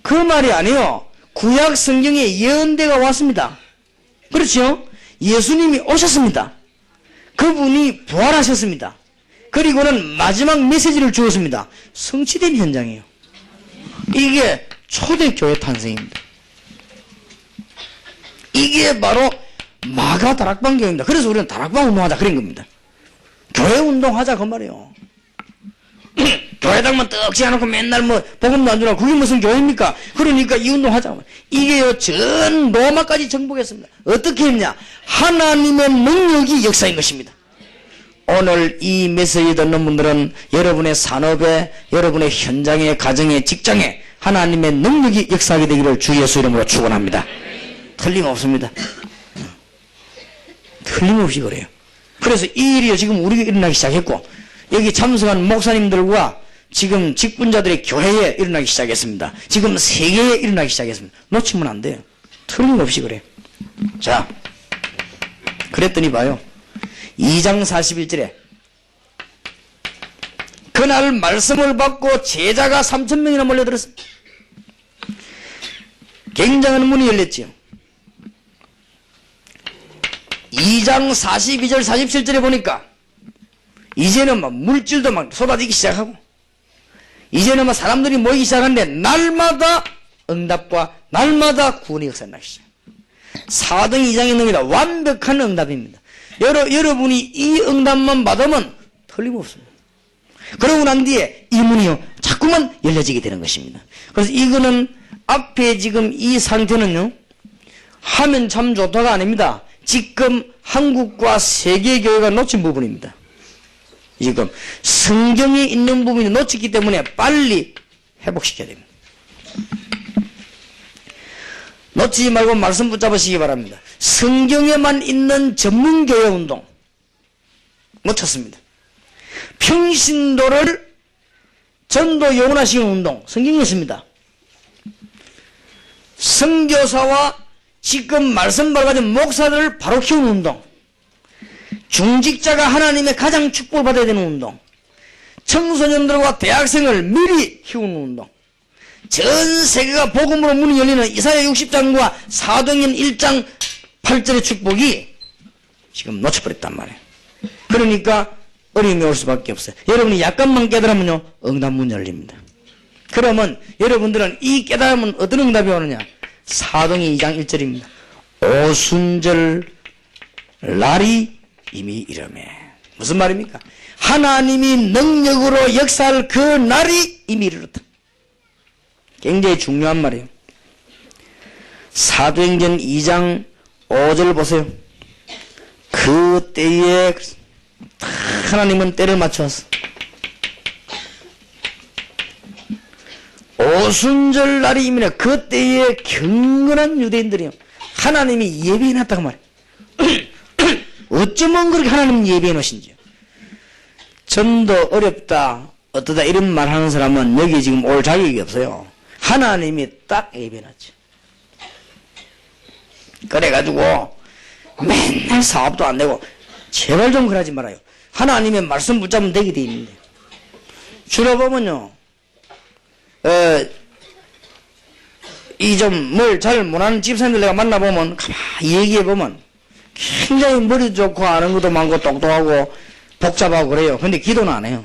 그 말이 아니에요. 구약 성경에 예언대가 왔습니다. 그렇죠? 예수님이 오셨습니다. 그분이 부활하셨습니다. 그리고는 마지막 메시지를 주었습니다. 성취된 현장이에요. 이게 초대교회 탄생입니다. 이게 바로 마가 다락방 교회입니다. 그래서 우리는 다락방 운동하자 그런 겁니다. 교회 운동하자 그 말이에요. 교회당만 떡 지어놓고 맨날 뭐 복음도 안 주라, 그게 무슨 교회입니까? 그러니까 이 운동하자. 이게요 전 로마까지 정복했습니다. 어떻게 했냐? 하나님의 능력이 역사인 것입니다. 오늘 이 메시지 듣는 분들은 여러분의 산업에, 여러분의 현장에, 가정에, 직장에 하나님의 능력이 역사하게 되기를 주 예수 이름으로 축원합니다. 틀림없습니다. 틀림없이 그래요. 그래서 이 일이 지금 우리가 일어나기 시작했고, 여기 참석한 목사님들과 지금 직분자들의 교회에 일어나기 시작했습니다. 지금 세계에 일어나기 시작했습니다. 놓치면 안 돼요. 틀림없이 그래요. 자, 그랬더니 봐요. 2장 41절에 그날 말씀을 받고 제자가 3,000명이나 몰려들었습니다. 굉장한 문이 열렸지요. 2장 42절 47절에 보니까 이제는 막 물질도 막 쏟아지기 시작하고, 이제는 막 사람들이 모이기 시작하는데 날마다 응답과 날마다 구원의 역사가 나기 시작. 4등 2장에 있는 겁니다. 완벽한 응답입니다. 여러분이 이 응답만 받으면 틀림없습니다. 그러고 난 뒤에 이 문이요 자꾸만 열려지게 되는 것입니다. 그래서 이거는 앞에 지금 이 상태는요 하면 참 좋다가 아닙니다. 지금 한국과 세계교회가 놓친 부분입니다. 지금 성경에 있는 부분이 놓쳤기 때문에 빨리 회복시켜야 됩니다. 놓치지 말고 말씀 붙잡으시기 바랍니다. 성경에만 있는 전문교회 운동 놓쳤습니다. 평신도를 전도 영원하시는 운동 성경에 있습니다. 선교사와 지금 말씀 바로 가진 목사들을 바로 키우는 운동, 중직자가 하나님의 가장 축복을 받아야 되는 운동, 청소년들과 대학생을 미리 키우는 운동, 전 세계가 복음으로 문이 열리는 이사야 60장과 사도행전 1장 8절의 축복이 지금 놓쳐버렸단 말이에요. 그러니까 어려움이 올 수밖에 없어요. 여러분이 약간만 깨달으면요 응답문 열립니다. 그러면 여러분들은 이 깨달으면 어떤 응답이 오느냐? 사도행전 2장 1절입니다. 오순절 날이 이미 이르매. 무슨 말입니까? 하나님이 능력으로 역사할 그 날이 이미 이르렀다. 굉장히 중요한 말이에요. 사도행전 2장 5절 보세요. 그 때에 하나님은 때를 맞춰서 오순절 날이 이미 그 때에 경건한 유대인들이요 하나님이 예비해놨다고 말해요. 어쩌면 그렇게 하나님은 예비해놓으신지요. 전도 어렵다 어떠다 이런 말 하는 사람은 여기 지금 올 자격이 없어요. 하나님이 딱 예비해놨죠. 그래가지고 맨날 사업도 안 되고 제발 좀 그러지 말아요. 하나님의 말씀 붙잡으면 되게 돼 있는데 주로 보면요 이 좀 뭘 잘 못하는 집사님들 내가 만나보면 가만히 얘기해보면 굉장히 머리 좋고 아는 것도 많고 똑똑하고 복잡하고 그래요. 근데 기도는 안 해요.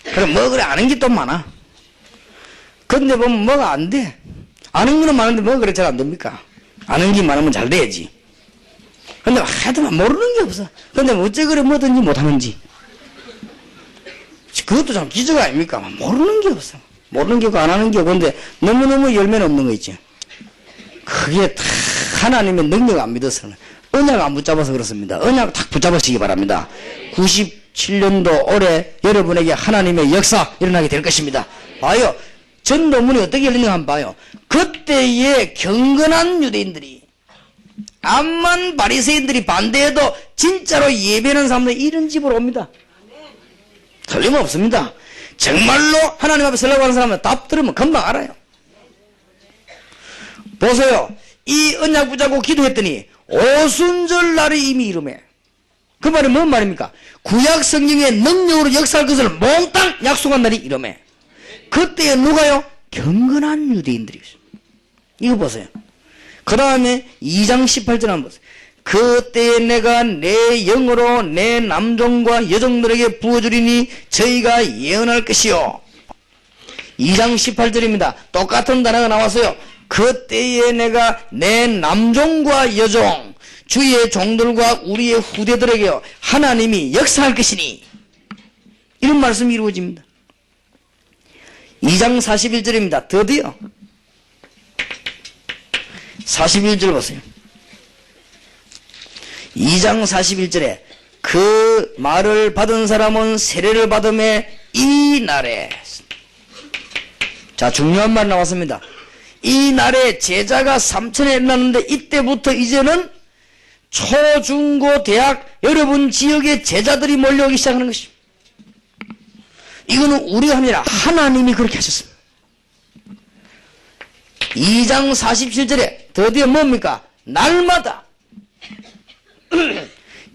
그럼 뭐 그래 아는 게 또 많아. 근데 보면 뭐가 안 돼. 아는 거는 많은데 뭐가 그래 잘 안 됩니까? 아는 게 많으면 잘 돼야지. 근데 하여튼 모르는 게 없어. 근데 어째 그래 뭐든지 못하는지. 그것도 참 기적 아닙니까? 모르는 게 없어. 모르는 게 없고 안 하는 게 없고 근데 너무너무 열매는 없는 거 있죠. 그게 다 하나님의 능력 안 믿어서는 언약 안 붙잡아서 그렇습니다. 언약 딱 붙잡으시기 바랍니다. 2017년도 올해 여러분에게 하나님의 역사 일어나게 될 것입니다. 봐요. 전도문이 어떻게 열리는가 한번 봐요. 그때의 경건한 유대인들이 암만 바리새인들이 반대해도 진짜로 예배하는 사람들이 이런 집으로 옵니다. 틀림없습니다. 정말로 하나님 앞에 서려고 하는 사람은 답 들으면 금방 알아요. 보세요. 이 언약 붙잡고 기도했더니 오순절 날이 이미 이름에. 그 말이 뭔 말입니까? 구약 성경의 능력으로 역사할 것을 몽땅 약속한 날이 이름에. 그때에 누가요? 경건한 유대인들이 있어요. 이거 보세요. 그 다음에 2장 18절 한번 보세요. 그때에 내가 내 영으로 내 남종과 여종들에게 부어주리니 저희가 예언할 것이요. 2장 18절입니다. 똑같은 단어가 나왔어요. 그때에 내가 내 남종과 여종 주의 종들과 우리의 후대들에게요 하나님이 역사할 것이니 이런 말씀이 이루어집니다. 2장 41절입니다. 드디어 41절 보세요. 2장 41절에 그 말을 받은 사람은 세례를 받음에 이 날에. 자, 중요한 말 나왔습니다. 이 날에 제자가 3천에 일어났는데 이때부터 이제는 초, 중, 고, 대학 여러분 지역의 제자들이 몰려오기 시작하는 것입니다. 이거는 우리가 하는 게 아니라 하나님이 그렇게 하셨습니다. 2장 47절에 드디어 뭡니까? 날마다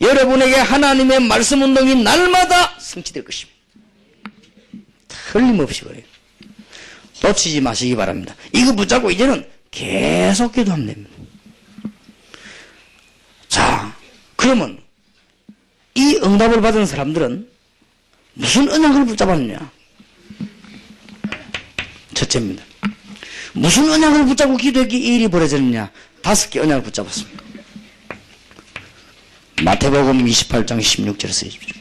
여러분에게 하나님의 말씀 운동이 날마다 성취될 것입니다. 틀림없이 그래요. 놓치지 마시기 바랍니다. 이거 붙잡고 이제는 계속 기도하면 됩니다. 자, 그러면 이 응답을 받은 사람들은 무슨 언약을 붙잡았느냐? 첫째입니다. 무슨 언약을 붙잡고 기도했기에 이 일이 벌어졌느냐? 5개 언약을 붙잡았습니다. 마태복음 28장 16절에 쓰여집니다.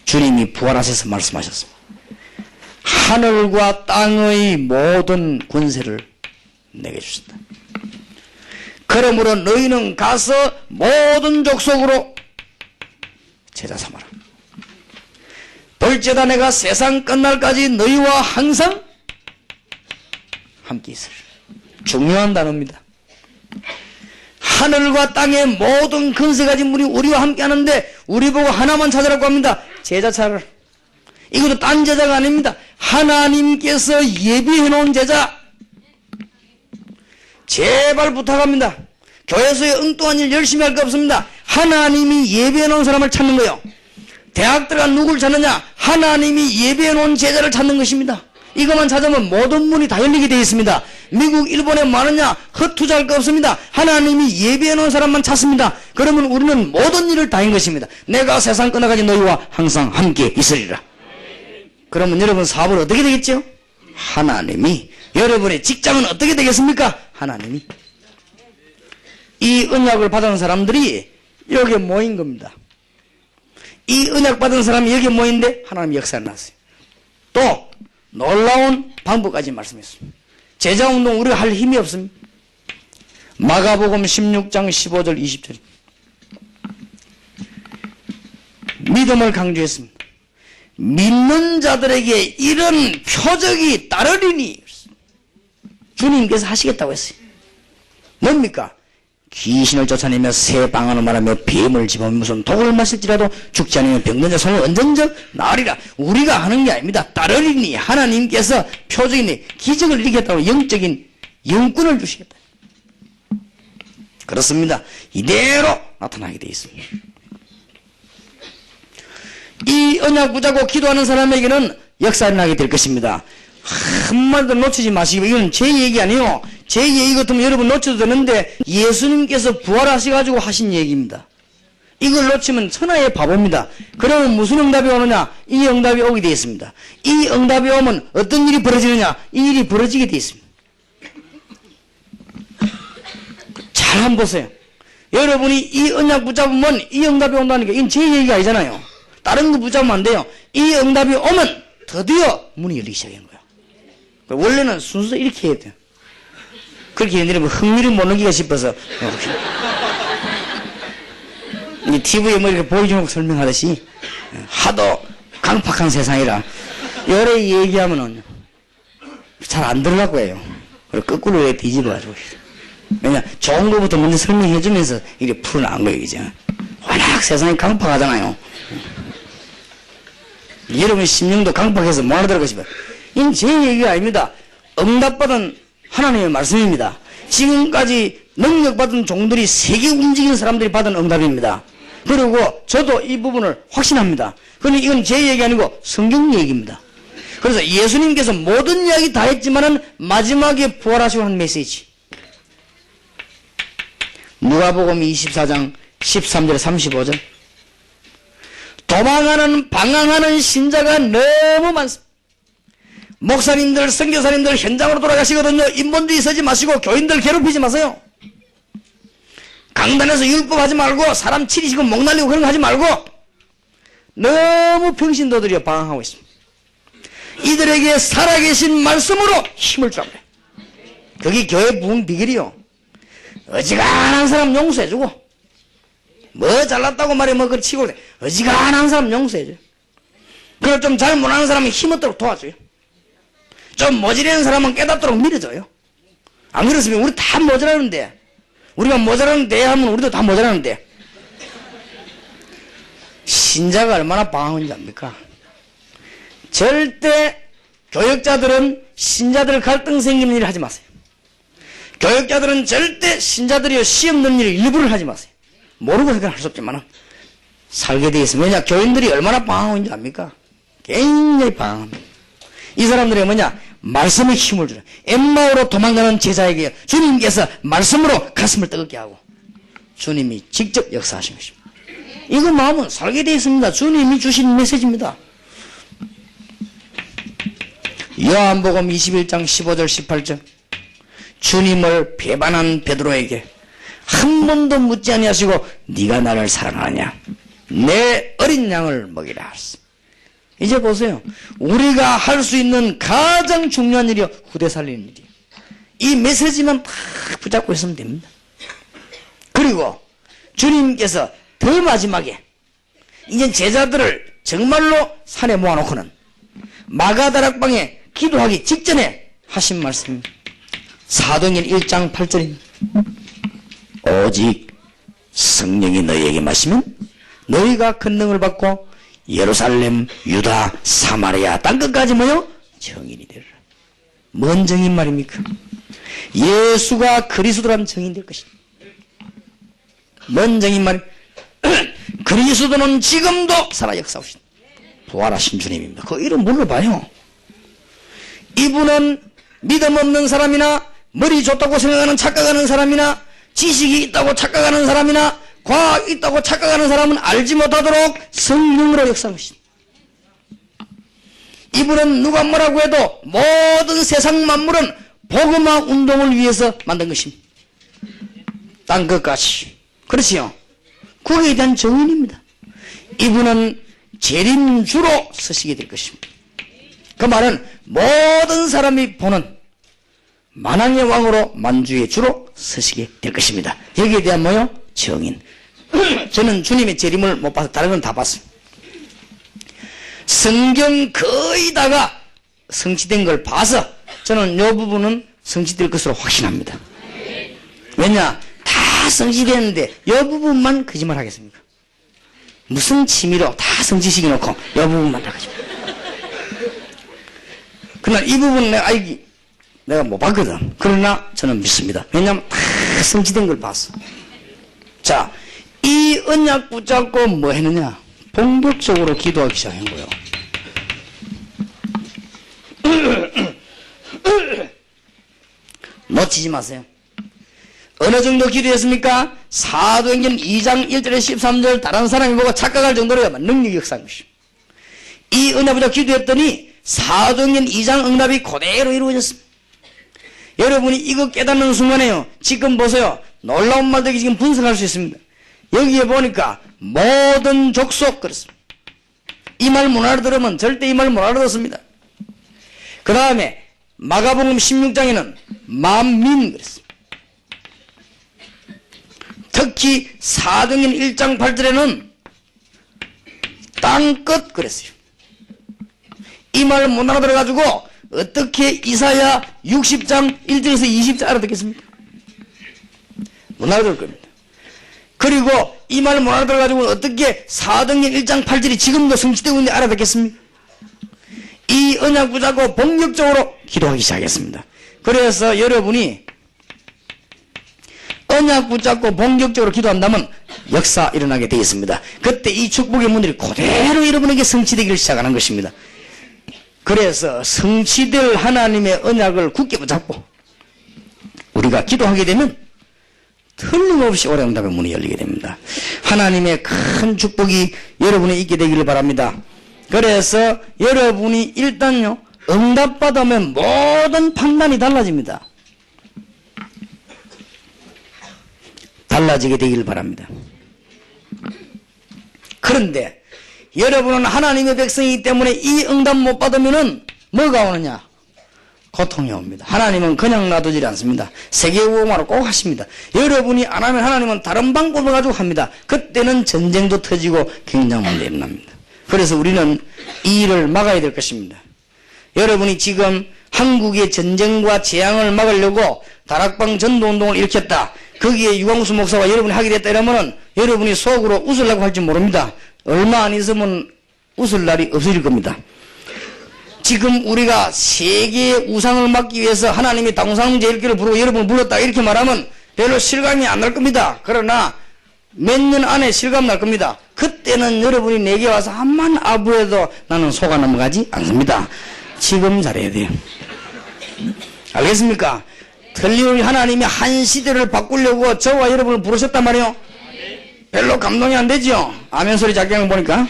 주님이 부활하셔서 말씀하셨습니다. 하늘과 땅의 모든 권세를 내게 주셨다. 그러므로 너희는 가서 모든 족속으로 제자 삼아라. 둘째다 내가 세상 끝날까지 너희와 항상 함께 있으리라. 중요한 단어입니다. 하늘과 땅의 모든 권세 가진 분이 우리와 함께 하는데 우리 보고 하나만 찾으라고 합니다. 제자 찾으라. 이것도 딴 제자가 아닙니다. 하나님께서 예비해 놓은 제자. 제발 부탁합니다. 교회에서의 엉뚱한 일 열심히 할 거 없습니다. 하나님이 예비해 놓은 사람을 찾는 거예요. 대학 들어간 누굴 찾느냐? 하나님이 예비해 놓은 제자를 찾는 것입니다. 이것만 찾으면 모든 문이 다 열리게 되어 있습니다. 미국, 일본에 많으냐? 헛투자할 거 없습니다. 하나님이 예비해 놓은 사람만 찾습니다. 그러면 우리는 모든 일을 다 한 것입니다. 내가 세상 끝나가지 너희와 항상 함께 있으리라. 그러면 여러분 사업은 어떻게 되겠죠? 하나님이. 여러분의 직장은 어떻게 되겠습니까? 하나님이. 이 언약을 받은 사람들이 여기에 모인 겁니다. 이 언약 받은 사람이 여기에 모인데 하나님의 역사가 났어요. 또 놀라운 방법까지 말씀했습니다. 제자운동 우리가 할 힘이 없습니다. 마가복음 16장 15절 20절 믿음을 강조했습니다. 믿는 자들에게 이런 표적이 따르리니 주님께서 하시겠다고 했어요. 뭡니까? 귀신을 쫓아내며 새 방언을 말하며 뱀을 집어먹으며 무슨 독을 마실지라도 죽지 않으면 병든 자 손을 언젠적 나으리라. 우리가 하는 게 아닙니다. 따르리니 하나님께서 표적인 기적을 일으켰다고 영적인 영권을 주시겠다. 그렇습니다. 이대로 나타나게 되어 있습니다. 이 언약 붙잡고 기도하는 사람에게는 역사가 나게 될 것입니다. 한마디도 놓치지 마시고, 이건 제 얘기 아니에요. 제 얘기 같으면 여러분 놓쳐도 되는데 예수님께서 부활하셔가지고 하신 얘기입니다. 이걸 놓치면 천하의 바보입니다. 그러면 무슨 응답이 오느냐? 이 응답이 오게 되어 있습니다. 이 응답이 오면 어떤 일이 벌어지느냐? 이 일이 벌어지게 되어 있습니다. 잘 한번 보세요. 여러분이 이 언약 붙잡으면 이 응답이 온다는 게 이건 제 얘기가 아니잖아요. 다른 거 붙잡으면 안 돼요. 이 응답이 오면 드디어 문이 열리기 시작한 거예요. 원래는 순서 이렇게 해야 돼요. 그렇게 해드리면 흥미를 못 느끼가 싶어서 이 TV에 뭐 이렇게 보여주는 거 설명하듯이 하도 강팍한 세상이라 여러 얘기하면은 잘 안 들으려고 해요. 그리고 거꾸로 왜 뒤집어가지고. 왜냐, 좋은 거부터 먼저 설명해주면서 이게 풀어나간 거예요, 이제. 워낙 세상이 강팍하잖아요. 여러분 심령도 강팍해서 뭐 하나 들어가시면, 이건 제 얘기가 아닙니다. 응답받은 하나님의 말씀입니다. 지금까지 능력받은 종들이 세계 움직이는 사람들이 받은 응답입니다. 그리고 저도 이 부분을 확신합니다. 그런데 이건 제 얘기 아니고 성경 얘기입니다. 그래서 예수님께서 모든 이야기 다 했지만은 마지막에 부활하시고 한 메시지. 누가복음 24장 13절 35절. 도망하는 방황하는 신자가 너무 많습니다. 목사님들 선교사님들 현장으로 돌아가시거든요. 인본주의 서지 마시고 교인들 괴롭히지 마세요. 강단에서 율법하지 말고 사람 치리시고 목 날리고 그런 거 하지 말고 너무 병신도들이 방황하고 있습니다. 이들에게 살아계신 말씀으로 힘을 주라 그래. 그게 교회 부흥 비결이요. 어지간한 사람 용서해주고 뭐 잘났다고 말해 뭐 그걸 치고 그래. 어지간한 사람 용서해줘. 그리고 좀 잘 못하는 사람은 힘없도록 도와줘요. 좀 모자라는 사람은 깨닫도록 밀어줘요. 안 그렇으면 우리 다 모자라는데 우리가 모자라는데 하면 우리도 다 모자라는데 신자가 얼마나 방황한지 압니까? 절대 교역자들은 신자들 갈등 생기는 일을 하지 마세요. 교역자들은 절대 신자들이 시험 넣는 일을 일부러 하지 마세요. 모르고 그건 할 수 없지만 살게 돼 있으면 왜냐 교인들이 얼마나 방황한지 압니까? 굉장히 방황합니다. 이 사람들이 뭐냐 말씀에 힘을 주라. 엠마오로 도망가는 제자에게 주님께서 말씀으로 가슴을 뜨겁게 하고 주님이 직접 역사하신 것입니다. 이거 마음은 살게 되어 있습니다. 주님이 주신 메시지입니다. 요한복음 21장 15절 18절. 주님을 배반한 베드로에게 한 번도 묻지 아니하시고 네가 나를 사랑하느냐 내 어린 양을 먹이라 하셨어. 이제 보세요. 우리가 할 수 있는 가장 중요한 일이요 후대 살리는 일이에요. 이 메시지만 다 붙잡고 있으면 됩니다. 그리고 주님께서 더 마지막에 이제 제자들을 정말로 산에 모아놓고는 마가다락방에 기도하기 직전에 하신 말씀입니다. 사도행전 1장 8절입니다. 오직 성령이 너희에게 마시면 너희가 권능을 받고 예루살렘, 유다, 사마리아 땅끝까지 뭐요? 정인이 되리라. 뭔 정인 말입니까? 예수가 그리스도라는 정인 될 것입니다. 뭔 정인 말입니까? 그리스도는 지금도 살아 역사하신 부활하신 주님입니다. 그 이름 물어봐요. 이분은 믿음 없는 사람이나 머리 좋다고 생각하는 착각하는 사람이나 지식이 있다고 착각하는 사람이나 과학이 있다고 착각하는 사람은 알지 못하도록 성령으로 역사하십니다. 이분은 누가 뭐라고 해도 모든 세상 만물은 복음화 운동을 위해서 만든 것입니다. 땅끝까지. 그렇지요. 거기에 대한 정인입니다. 이분은 재림주로 서시게 될 것입니다. 그 말은 모든 사람이 보는 만왕의 왕으로 만주의 주로 서시게 될 것입니다. 여기에 대한 뭐요? 정인. 저는 주님의 재림을 못 봐서 다른 건 다 봤어요. 성경 거의 다가 성취된 걸 봐서 저는 이 부분은 성취될 것으로 확신합니다. 왜냐? 다 성취됐는데 이 부분만 거짓말 하겠습니까? 무슨 취미로 다 성취시켜 놓고 이 부분만 다 거짓말. 그러나 이 부분은 내가 못 봤거든. 그러나 저는 믿습니다. 왜냐하면 다 성취된 걸 봤어. 자, 이 언약 붙잡고 뭐 했느냐? 본격적으로 기도하기 시작한 거예요. 놓치지 마세요. 어느 정도 기도했습니까? 사도행전 2장 1절에 13절 다른 사람이 보고 착각할 정도로 능력이 역사한 것이죠. 이 언약보다 기도했더니 사도행전 2장 응답이 그대로 이루어졌습니다. 여러분이 이거 깨닫는 순간에요. 지금 보세요. 놀라운 말들이 지금 분석할 수 있습니다. 여기에 보니까 모든 족속 그렇습니다. 이 말 못 알아들으면 절대 이 말 못 알아듣습니다. 그 다음에 마가복음 16장에는 만민 그랬습니다. 특히 사도행전 1장 8절에는 땅끝 그랬어요. 이 말 못 알아들어가지고 어떻게 이사야 60장 1절에서 20절 알아듣겠습니까? 못 알아들을 겁니다. 그리고 이 말 못 알아들어가지고 어떻게 사도행전 1장 8절이 지금도 성취되고 있는지 알아듣겠습니까? 이 언약 붙잡고 본격적으로 기도하기 시작했습니다. 그래서 여러분이 언약 붙잡고 본격적으로 기도한다면 역사 일어나게 되어 있습니다. 그때 이 축복의 문들이 그대로 여러분에게 성취되기를 시작하는 것입니다. 그래서 성취될 하나님의 언약을 굳게 붙잡고 우리가 기도하게 되면 틀림없이 오래 응답의 문이 열리게 됩니다. 하나님의 큰 축복이 여러분에 있게 되기를 바랍니다. 그래서 여러분이 일단요 응답받으면 모든 판단이 달라집니다. 달라지게 되기를 바랍니다. 그런데 여러분은 하나님의 백성이기 때문에 이 응답 못 받으면은 뭐가 오느냐? 고통이 옵니다. 하나님은 그냥 놔두지 않습니다. 세계보험으로 꼭 하십니다. 여러분이 안 하면 하나님은 다른 방법을 가지고 합니다. 그때는 전쟁도 터지고 굉장한 문제 일어납니다. 그래서 우리는 이 일을 막아야 될 것입니다. 여러분이 지금 한국의 전쟁과 재앙을 막으려고 다락방 전도운동을 일으켰다. 거기에 유광수 목사와 여러분이 하게 됐다 이러면은 여러분이 속으로 웃으려고 할지 모릅니다. 얼마 안 있으면 웃을 날이 없어질 겁니다. 지금 우리가 세계의 우상을 막기 위해서 하나님이 동상제일교를 부르고 여러분을 불렀다 이렇게 말하면 별로 실감이 안 날 겁니다. 그러나 몇 년 안에 실감 날 겁니다. 그때는 여러분이 내게 와서 한만 아부해도 나는 속아 넘어가지 않습니다. 지금 잘해야 돼요. 알겠습니까? 틀림없이 하나님이 한 시대를 바꾸려고 저와 여러분을 부르셨단 말이에요. 별로 감동이 안 되죠? 아멘 소리 작게 하는 거 보니까.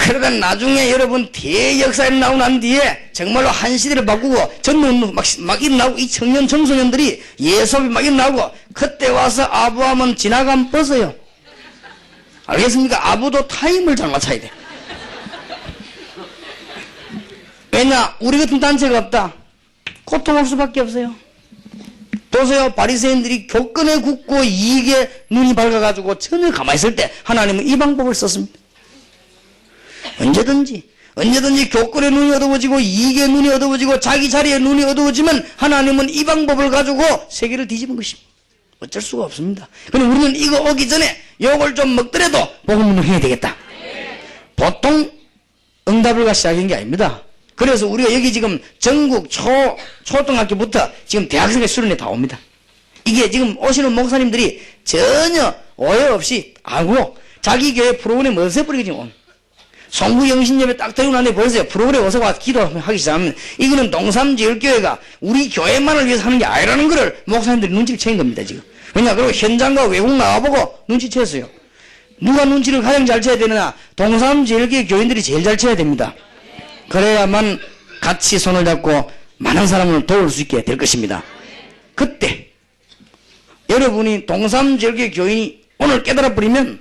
그러다 나중에 여러분 대역사에 나오고 난 뒤에 정말로 한 시대를 바꾸고 전문 막 일어나고 이 청년 청소년들이 예수업이 막 일어나고 그때 와서 아부하면 지나간 버서요. 알겠습니까? 아부도 타임을 잘 맞춰야 돼. 왜냐? 우리 같은 단체가 없다. 고통할 수밖에 없어요. 보세요. 바리새인들이 교권에 굳고 이익에 눈이 밝아가지고 전혀 가만히 있을 때 하나님은 이 방법을 썼습니다. 언제든지 교권의 눈이 어두워지고 이익의 눈이 어두워지고 자기 자리의 눈이 어두워지면 하나님은 이 방법을 가지고 세계를 뒤집은 것입니다. 어쩔 수가 없습니다. 그럼 우리는 이거 오기 전에 욕을 좀 먹더라도 복음을 해야 되겠다. 보통 응답을 가 시작한 게 아닙니다. 그래서 우리가 여기 지금 전국 초등학교부터 지금 대학생까지 수련회 다 옵니다. 이게 지금 오시는 목사님들이 전혀 오해 없이 알고 자기 교회 프로그램 없애버리게 지금 오는. 송구영신예배 딱 들고 나는데 벌써요. 프로그램 어서 와서 기도하기 시작하면 이거는 동삼제일교회가 우리 교회만을 위해서 하는 게 아니라는 거를 목사님들이 눈치를 채인 겁니다 지금. 왜냐? 그리고 현장과 외국 나와보고 눈치챘어요. 누가 눈치를 가장 잘 채야 되느냐? 동삼제일교회 교인들이 제일 잘 채야 됩니다. 그래야만 같이 손을 잡고 많은 사람을 도울 수 있게 될 것입니다. 그때 여러분이 동삼제일교회 교인이 오늘 깨달아버리면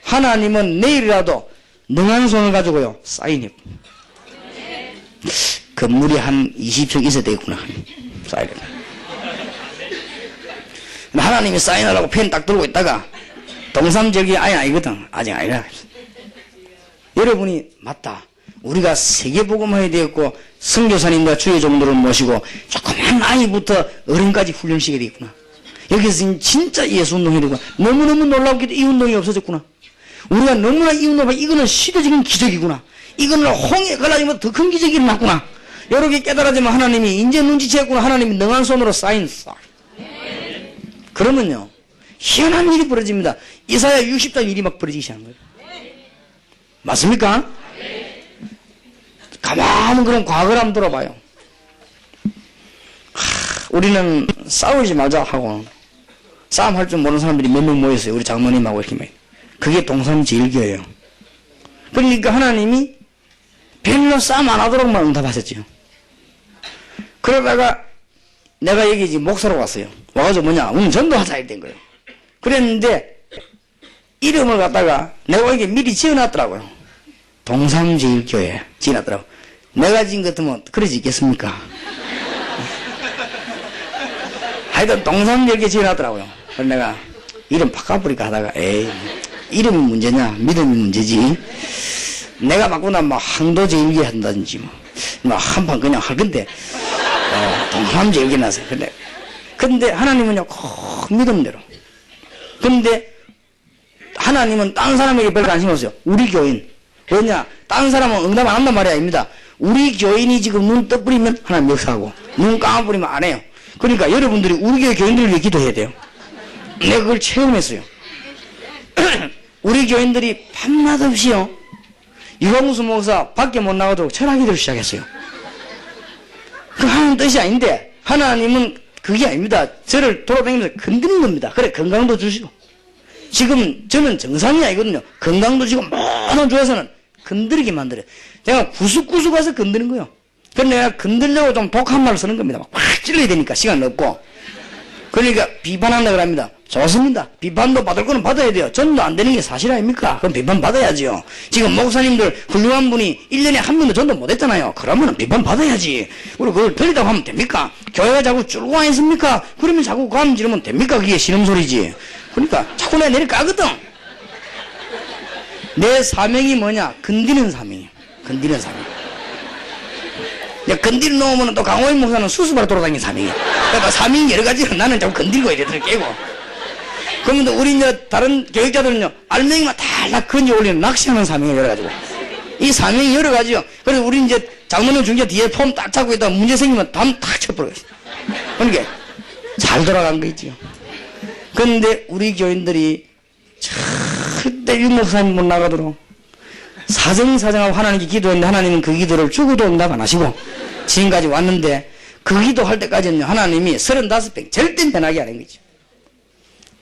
하나님은 내일이라도 능한 손을 가지고요 사인해. 건물이 한 20층 있어야 되겠구나. 사인해. 하나님이 사인하려고 펜 딱 들고 있다가 동삼제일교회 아니거든. 아직 아니라. 여러분이 맞다. 우리가 세계복음화해야 되겠고 선교사님과 주의 종들을 모시고 조그만 아이부터 어른까지 훈련시켜야 되겠구나. 여기서 진짜 예수운동해야 되고 너무너무 놀랍게도 이 운동이 없어졌구나. 우리가 너무나 이 운동을 이거는 시대적인 기적이구나. 이거는 홍해 갈라지면 더 큰 기적이 일어났구나. 이렇게 깨달아지면 하나님이 이제 눈치챘구나. 하나님이 능한 손으로 사인. 그러면요 희한한 일이 벌어집니다. 이사야 60장 일이 막 벌어지기 시작한 거예요. 맞습니까? 가만히 그런 과거를 한번 들어봐요. 우리는 싸우지 말자 하고 싸움할 줄 모르는 사람들이 몇 명 모였어요. 우리 장모님하고 이렇게. 그게 동삼제일교예요. 그러니까 하나님이 별로 싸움 안 하도록만 응답하셨죠. 그러다가 내가 여기 지금 목사로 왔어요. 와가지고 뭐냐 오늘 전도하자 이렇게 된 거예요. 그랬는데 이름을 갖다가 내가 이게 미리 지어놨더라고요. 동삼제일교회 지어놨더라고. 내가 지은 것 같으면 그러지 있겠습니까? 하여튼 동삼제일교회 지어놨더라고요. 그래서 내가 이름 바꿔버릴까 하다가 에이 이름이 문제냐 믿음이 문제지. 내가 바꾸나 뭐 항도제일기 한다든지 뭐 한판 그냥 할 건데 동남제일기 나서 근데 하나님은요 꼭 믿음대로. 근데 하나님은 딴 사람에게 별 관심 없어요. 우리 교인. 왜냐? 딴 사람은 응답 안 한단 말이 아닙니다. 우리 교인이 지금 눈 떠버리면 하나님 역사하고 눈 감아버리면 안 해요. 그러니까 여러분들이 우리 교회 교인들을 위해 기도해야 돼요. 내가 그걸 체험했어요. 우리 교인들이 밤낮 없이요 유광수 목사 밖에 못 나가도록 철학기도를 시작했어요. 그 하나님 뜻이 아닌데 하나님은 그게 아닙니다. 저를 돌아다니면서 건드는 겁니다. 그래 건강도 주시고 지금 저는 정상이 아니거든요. 건강도 지금 모든 조에서는 건드리게 만들어요. 제가 구석구석 가서 건드는 거예요. 그래서 내가 건드려고 좀 독한 말을 쓰는 겁니다. 확 찔러야 되니까 시간 없고. 그러니까 비판한다고 합니다. 좋습니다. 비판도 받을 거는 받아야 돼요. 전도 안 되는 게 사실 아닙니까? 그럼 비판 받아야지요. 지금 목사님들 훌륭한 분이 1년에 한 번도 전도 못 했잖아요. 그러면 비판 받아야지. 그리고 그걸 들리다고 하면 됩니까? 교회가 자꾸 쫄고 안 했습니까? 그러면 자꾸 감 지르면 됩니까? 그게 신음소리지. 그러니까 자꾸 내가 내리 까거든. 내 사명이 뭐냐? 건드리는 사명이에요. 건드리는 사명. 건드려 놓으면 또 강호인 목사는 수수바로 돌아다니는 사명이에요. 그러니까 사명이 여러 가지로 나는 자꾸 건드리고 이래들 깨고. 그러면 또 우리 이제 다른 교육자들은요, 알맹이만 달락 건져 올리는 낚시하는 사명이 여러 가지고. 이 사명이 여러 가지요. 그래서 우리 이제 장모님 중재 뒤에 폼 딱 잡고 있다가 문제 생기면 담 탁 쳐버려요. 그러니까 잘 돌아간 거 있지요. 그런데 우리 교인들이 절대 이 목사님 못 나가도록 사정사정하고 하나님께 기도했는데 하나님은 그 기도를 죽어도 응답 안 하시고 지금까지 왔는데 그 기도할 때까지는 하나님이 35배 절대 변하게 하는 거죠.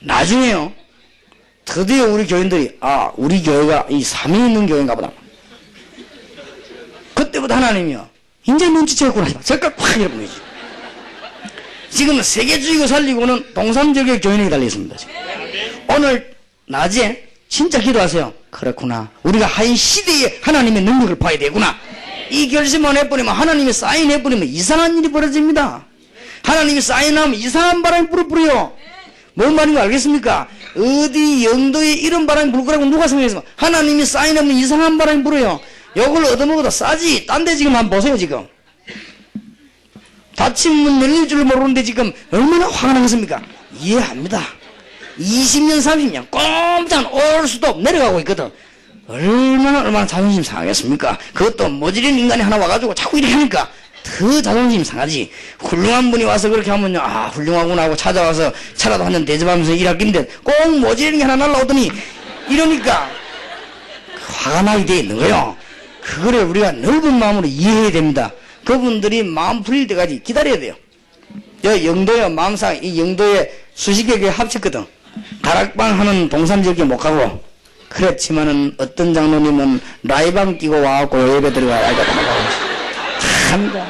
나중에요 드디어 우리 교인들이 우리 교회가 이 사명이 있는 교회인가 보다. 그때부터 하나님이요 이제 눈치채겠구나 잠깐 콱 이러는 거지. 지금 세계주의고 살리고는 동산적의 교인에게 달려있습니다. 지금. 오늘 낮에 진짜 기도하세요. 그렇구나. 우리가 한 시대에 하나님의 능력을 봐야 되구나. 이 결심만 해버리면 하나님이 사인해버리면 이상한 일이 벌어집니다. 하나님이 사인하면 이상한 바람이 불어버려요. 뭔 말인지 알겠습니까? 어디 영도에 이런 바람이 불 거라고 누가 생각했습니까? 하나님이 사인하면 이상한 바람이 불어요. 요걸 얻어먹어도 싸지. 딴 데 지금 한번 보세요 지금. 닫힌 문 열릴 줄 모르는데 지금 얼마나 화가 나겠습니까? 이해합니다. 20년 30년 꼼짝 올 수도 없 내려가고 있거든. 얼마나 자존심 상하겠습니까? 그것도 모질인 인간이 하나 와가지고 자꾸 이렇게 하니까 더 자존심 상하지. 훌륭한 분이 와서 그렇게 하면요 훌륭하구나 하고 찾아와서 차라도 한 잔 대접하면서 일할 건데 꼭 모질인 게 하나 날라오더니 이러니까 화가 나게 돼 있는 거예요. 그거를 우리가 넓은 마음으로 이해해야 됩니다. 그분들이 마음 풀릴 때까지 기다려야 돼요. 여 영도에 마음상 이 영도에 수십 개 교회 합쳤거든. 다락방 하는 동산지역에 못 가고 그렇지만은 어떤 장로님은 라이방 끼고 와갖고 예배 들어가야 합니다.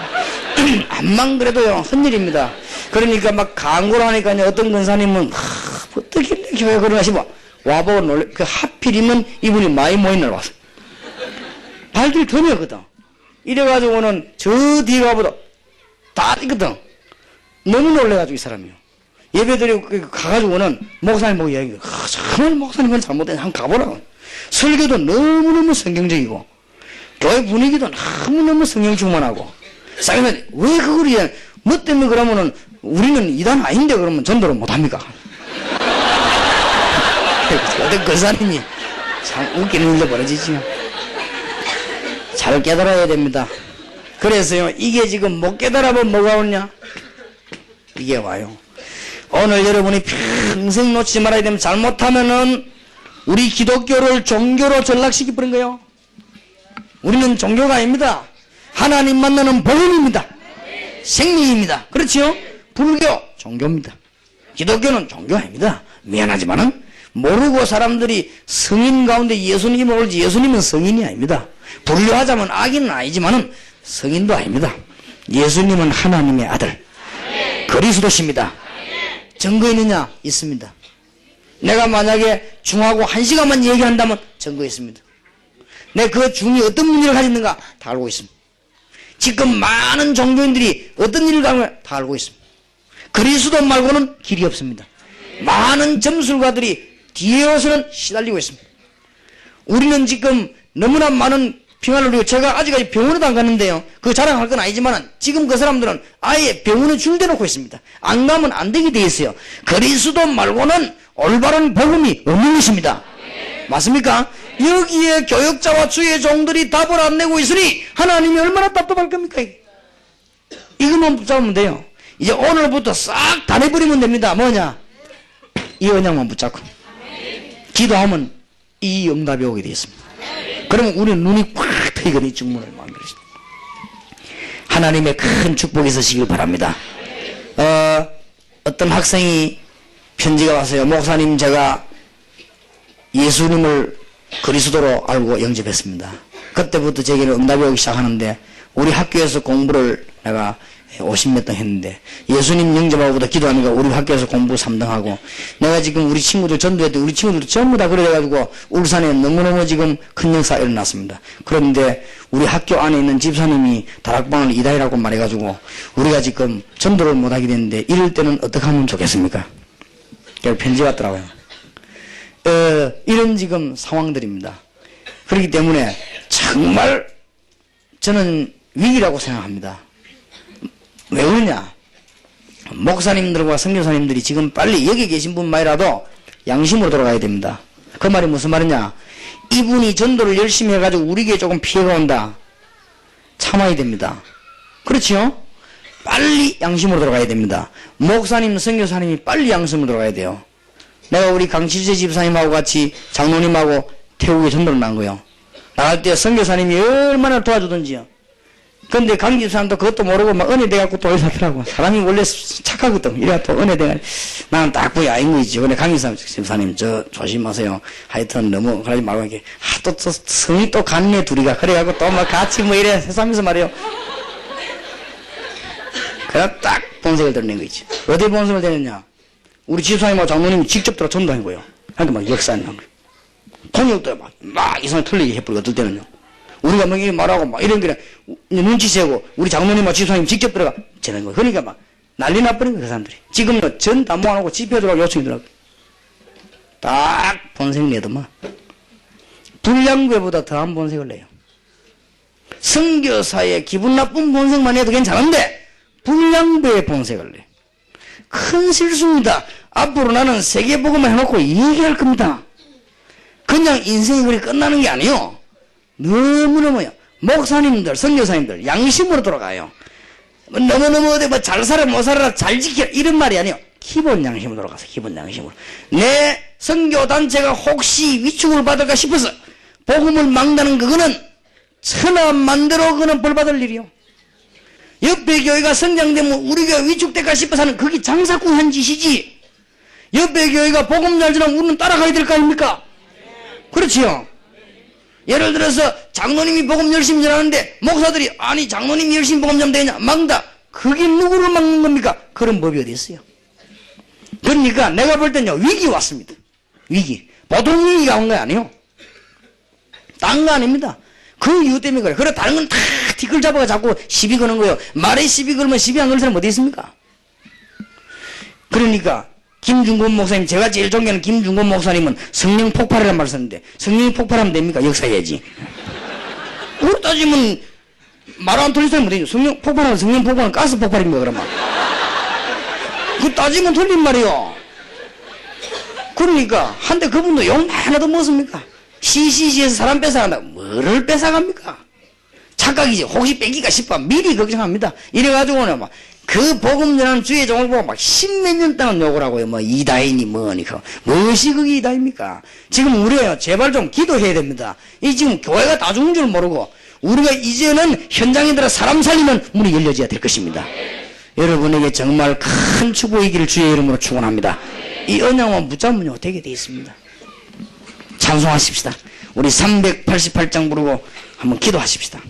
암만 그래도요 헌일입니다. 그러니까 막 강구를 하니까 어떤 권사님은 어떻게 교회 그러시고 와보고 놀래. 그 하필이면 이분이 많이 모인 날 왔어. 발길 덤이었거든. 이래가지고는 저 뒤에 가보다 다 있거든. 너무 놀래가지고 이 사람이요. 예배드리고 가가지고는 목사님 보고 이야기해요. 정말 목사님은 잘못했네. 한번 가보라고. 설교도 너무너무 성경적이고 교회 분위기도 너무너무 성경 충만하고 사람들이 왜 그걸 이해 뭐 때문에 그러면은 우리는 이단 아닌데 그러면 전도를 못합니까? 어떤 권사님이 참 웃기는 일도 벌어지지요. 잘 깨달아야 됩니다. 그래서요 이게 지금 못 깨달아보면 뭐가 오냐? 이게 와요. 오늘 여러분이 평생 놓치지 말아야 되면 잘못하면은 우리 기독교를 종교로 전락시켜버린 거예요. 우리는 종교가 아닙니다. 하나님 만나는 복음입니다. 생명입니다. 그렇지요? 불교 종교입니다. 기독교는 종교 아닙니다. 미안하지만은 모르고 사람들이 성인 가운데 예수님을 올지 예수님은 성인이 아닙니다. 분류하자면 악인은 아니지만은 성인도 아닙니다. 예수님은 하나님의 아들 그리스도십니다. 증거 있느냐? 있습니다. 내가 만약에 중하고 1시간만 얘기한다면 증거 있습니다. 내가 그 중이 어떤 문제를 가졌는가 다 알고 있습니다. 지금 많은 종교인들이 어떤 일을 가면 다 알고 있습니다. 그리스도 말고는 길이 없습니다. 많은 점술가들이 뒤에 와서는 시달리고 있습니다. 우리는 지금 너무나 많은 평안을 누리고 제가 아직까지 병원에도 안 갔는데요. 그 자랑할 건 아니지만 지금 그 사람들은 아예 병원에 줄대놓고 있습니다. 안 가면 안 되게 돼 있어요. 그리스도 말고는 올바른 복음이 없는 것입니다. 맞습니까? 여기에 교역자와 주의 종들이 답을 안 내고 있으니 하나님이 얼마나 답답할 겁니까? 이것만 붙잡으면 돼요. 이제 오늘부터 싹 다 내버리면 됩니다. 뭐냐? 이 언약만 붙잡고 기도하면 이 응답이 오게 되어 있습니다. 그러면 우리는 눈이 꽉 트이거든요. 주문을 만들어줍니다. 하나님의 큰 축복이 있으시길 바랍니다. 어떤 학생이 편지가 왔어요. 목사님, 제가 예수님을 그리스도로 알고 영접했습니다. 그때부터 제게는 응답이 오기 시작하는데 우리 학교에서 공부를 내가 50몇 등 했는데 예수님 영접하고부터 기도하니까 우리 학교에서 공부 3등하고 내가 지금 우리 친구들 전도할 때 우리 친구들도 전부 다 그래가지고 울산에 너무너무 지금 큰 역사가 일어났습니다. 그런데 우리 학교 안에 있는 집사님이 다락방을 이다이라고 말해가지고 우리가 지금 전도를 못하게 됐는데 이럴 때는 어떻게 하면 좋겠습니까? 편지 왔더라고요. 이런 지금 상황들입니다. 그렇기 때문에 정말 저는 위기라고 생각합니다. 왜 그러냐? 목사님들과 선교사님들이 지금 빨리 여기 계신 분만이라도 양심으로 돌아가야 됩니다. 그 말이 무슨 말이냐? 이분이 전도를 열심히 해가지고 우리 교회에 조금 피해가 온다. 참아야 됩니다. 그렇죠? 빨리 양심으로 돌아가야 됩니다. 목사님, 선교사님이 빨리 양심으로 돌아가야 돼요. 내가 우리 강칠재 집사님하고 같이 장로님하고 태국에 전도를 나간 거예요. 나갈 때 선교사님이 얼마나 도와주던지요. 근데 강 집사님도 그것도 모르고 막 은혜 돼갖고 또 의사더라고. 사람이 원래 착하거든. 이래가 또 은혜 돼가 나는 딱 보기 아닌 거지. 근데 강 집사님 저 조심하세요. 하여튼 너무 그러지 말고 이렇게 또 성이 또 갔네 둘이가. 그래갖고 또 막 같이 뭐 이래 세상에서 말이에요. 그래 딱 본색을 드러낸 거지. 어디 본색을 드렸냐? 우리 집사님하고 장로님이 직접 들어 전도한 거예요. 그러니까 막 역사한 거예요. 통역도 막 이상하게 틀리게 해버리고 어떨 때는요. 우리가 막 이렇게 말하고 막 이런 게 눈치 채고 우리 장로님과 집사님 직접 들어가 지는 거예요. 그러니까 막 난리 나버린 거예요. 그 사람들이. 지금은 전 다 모아놓고 집회하도록 요청이 들어가. 딱 본색 내더만 불량배보다 더한 본색을 내요. 선교사의 기분 나쁜 본색만 해도 괜찮은데 불량배의 본색을 내. 큰 실수입니다. 앞으로 나는 세계복음을 해놓고 얘기할 겁니다. 그냥 인생이 그리 끝나는 게 아니에요. 너무너무요. 목사님들, 선교사님들 양심으로 돌아가요. 너무너무 어디 뭐 잘 살아 못 살아 잘 지켜 이런 말이 아니에요. 기본 양심으로 돌아가서 기본 양심으로. 내 선교단체가 혹시 위축을 받을까 싶어서 복음을 막다는 그거는 천하만대로 그거는 벌받을 일이요. 옆에 교회가 성장되면 우리 교회 위축될까 싶어서 하는 그게 장사꾼 한 짓이지. 옆에 교회가 복음 잘 전하면 우리는 따라가야 될 거 아닙니까? 그렇지요. 예를 들어서 장로님이 복음 열심히 전하는데 목사들이 아니 장로님이 열심히 복음 전하면 되냐 막다. 그게 누구를 막는 겁니까? 그런 법이 어디 있어요. 그러니까 내가 볼 때는요 위기 왔습니다. 위기. 보통 위기가 온 거 아니에요. 딴 거 아닙니다. 그 이유 때문에 그래요. 그래 다른 건 다 티끌 잡아가 자꾸 시비 거는 거예요. 말에 시비 걸면 시비 안 거는 사람 어디 있습니까? 그러니까 김중곤 목사님, 제가 제일 존경하는 김중곤 목사님은 성령 폭발이라는 말을 썼는데 성령이 폭발하면 됩니까? 역사해야지. 그걸 따지면 말 안 틀린 사람은 되죠. 성령 폭발하면 성령 폭발은 가스 폭발입니다. 그러면 그 따지면 틀린 말이요. 그러니까 한데 그분도 욕 하나도 먹습니까? CCC에서 사람 뺏어간다. 뭐를 뺏어갑니까? 착각이지. 혹시 뺏기가 싶어 미리 걱정합니다. 이래가지고는 막 그 복음 전하는 주의 종을 보고 막 십몇 년 동안 욕을 하고요. 뭐 이다인이 뭐니까 무엇이 그게 이다입니까? 지금 우리가 제발 좀 기도해야 됩니다. 이 지금 교회가 다 죽은 줄 모르고 우리가 이제는 현장에 들어 사람 살리는 문이 열려져야 될 것입니다. 여러분에게 정말 큰 축복이기를 주의 이름으로 축원합니다. 이 언약만 붙잡으면 되게 돼 있습니다. 찬송하십시다. 우리 388장 부르고 한번 기도하십시다.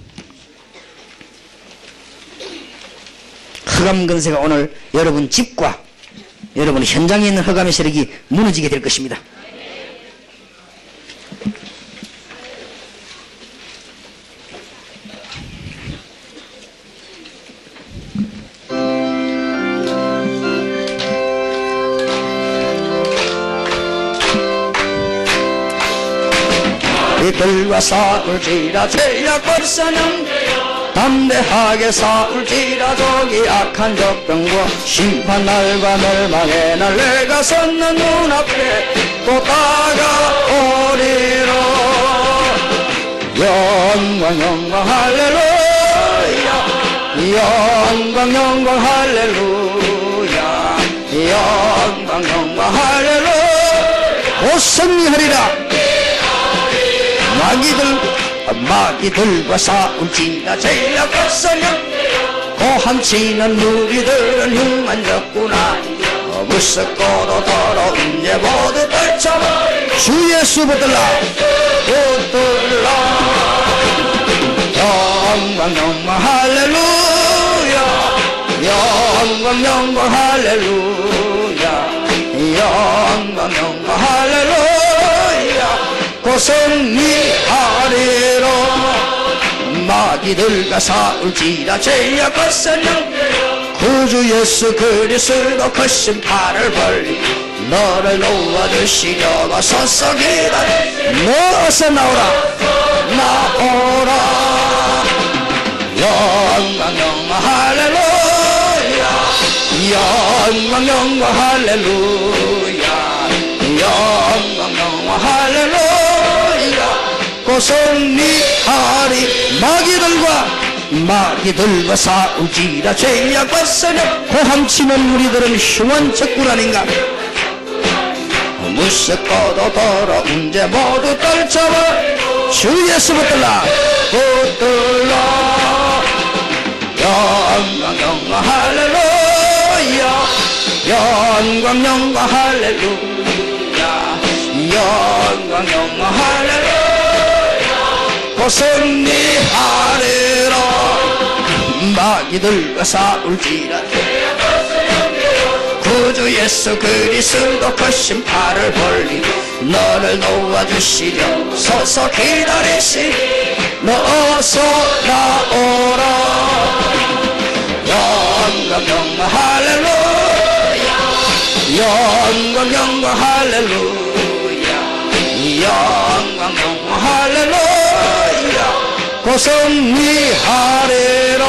흑암 근세가 오늘 여러분 집과 여러분 현장에 있는 흑암의 세력이 무너지게 될 것입니다. 이들과 싸울지라 죄악과 사냥 담대하게 싸울지라 저기 악한 적병과 심판 날과 멸망의 날 내가 섰는 눈앞에 또 다가오리라. 영광 영광 할렐루야 영광 영광 할렐루야 영광 영광 할렐루야. 곧 승리하리라. 마귀들과 싸울지라 죄악과 사냥 고함치는 무리들은 흉만졌구나. 무섭고도 더러운 죄 모두 떨쳐봐. 주 예수 붙들라 붙들라. 영광 영광 할렐루야 영광 영광 할렐루야 영광 영광 할렐루야. 곧 승리하리라. 마귀들과 싸울지라 죄악과 사냥 구주 예수 그리스도 크신 팔을 벌리 너를 놓아주시려고 서서 기다려. 너 어서 나오라 나오라. 영광 영광 할렐루야 영광 영광 할렐루야 영광 영광 할렐루야. 곧 승리하리. 마귀들과 싸울지라 죄악과 사냥 고함치는 우리들은 흉한 적군 아닌가. 무섭고도 더러운 죄 모두 떨쳐봐. 주 예수 붙들라 붙들라. 영광 영광 할렐루야 영광 영광 할렐루야 영광 영광 할렐루야. 곧 승리하리라. 마귀들과 싸울지라 구주 예수 그리스도 크신 팔을 벌리 너를 놓아주시려 서서 기다리시. 너 어서 나오라. 영광 영광 할렐루야 영광 영광 할렐루야 영광 영광 할렐루야. 곧 승리하리라.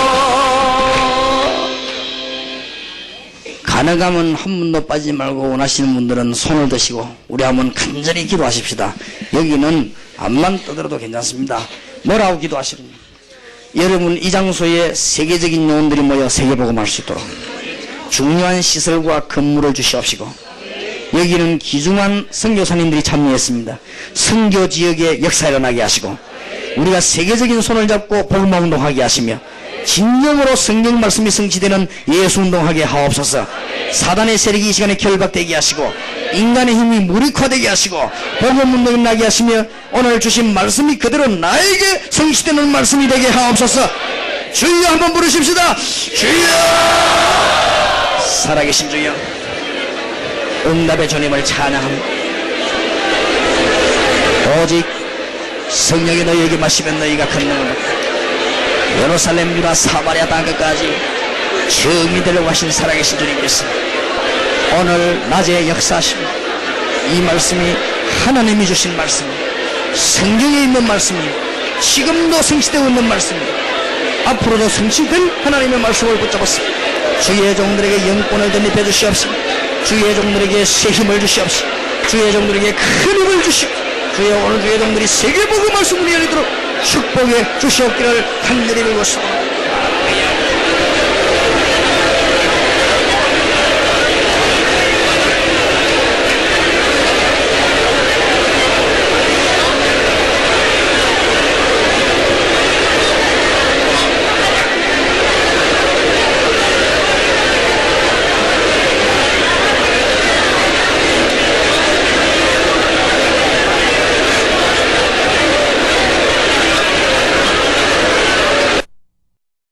가능하면 한 분도 빠지지 말고 원하시는 분들은 손을 드시고 우리 한번 간절히 기도하십시다. 여기는 앞만 떠들어도 괜찮습니다. 뭐라고 기도하시느냐. 여러분 이 장소에 세계적인 영혼들이 모여 세계복음할 수 있도록 중요한 시설과 건물을 주시옵시고 여기는 귀중한 선교사님들이 참여했습니다. 선교 지역에 역사 일어나게 하시고 우리가 세계적인 손을 잡고 복음운동하게 하시며 진정으로 성경 말씀이 성취되는 예수운동하게 하옵소서. 사단의 세력이 이 시간에 결박되게 하시고 인간의 힘이 무력화되게 하시고 복음운동이 나게 하시며 오늘 주신 말씀이 그대로 나에게 성취되는 말씀이 되게 하옵소서. 주여 한번 부르십시다. 주여. 살아계신 주여 응답의 주님을 찬양합니다. 오직 성령이 너희에게 마시면 너희가 권능을 받고 예루살렘 유다 사마리아 땅끝까지 증이 되려고 하신 살아계신 주님께서 오늘 낮에 역사하시며 이 말씀이 하나님이 주신 말씀이 성경에 있는 말씀이 지금도 성취되고 있는 말씀이 앞으로도 성취될 하나님의 말씀을 붙잡았습니다. 주의 종들에게 영권을 덧입혀 주시옵시고 주의 종들에게 새 힘을 주시옵시고 주의 종들에게 큰 힘을 주시옵시고 주의 오늘 주의 종들이 세계복음 말씀을 열리도록 축복해 주시옵기를 간절히 빌고서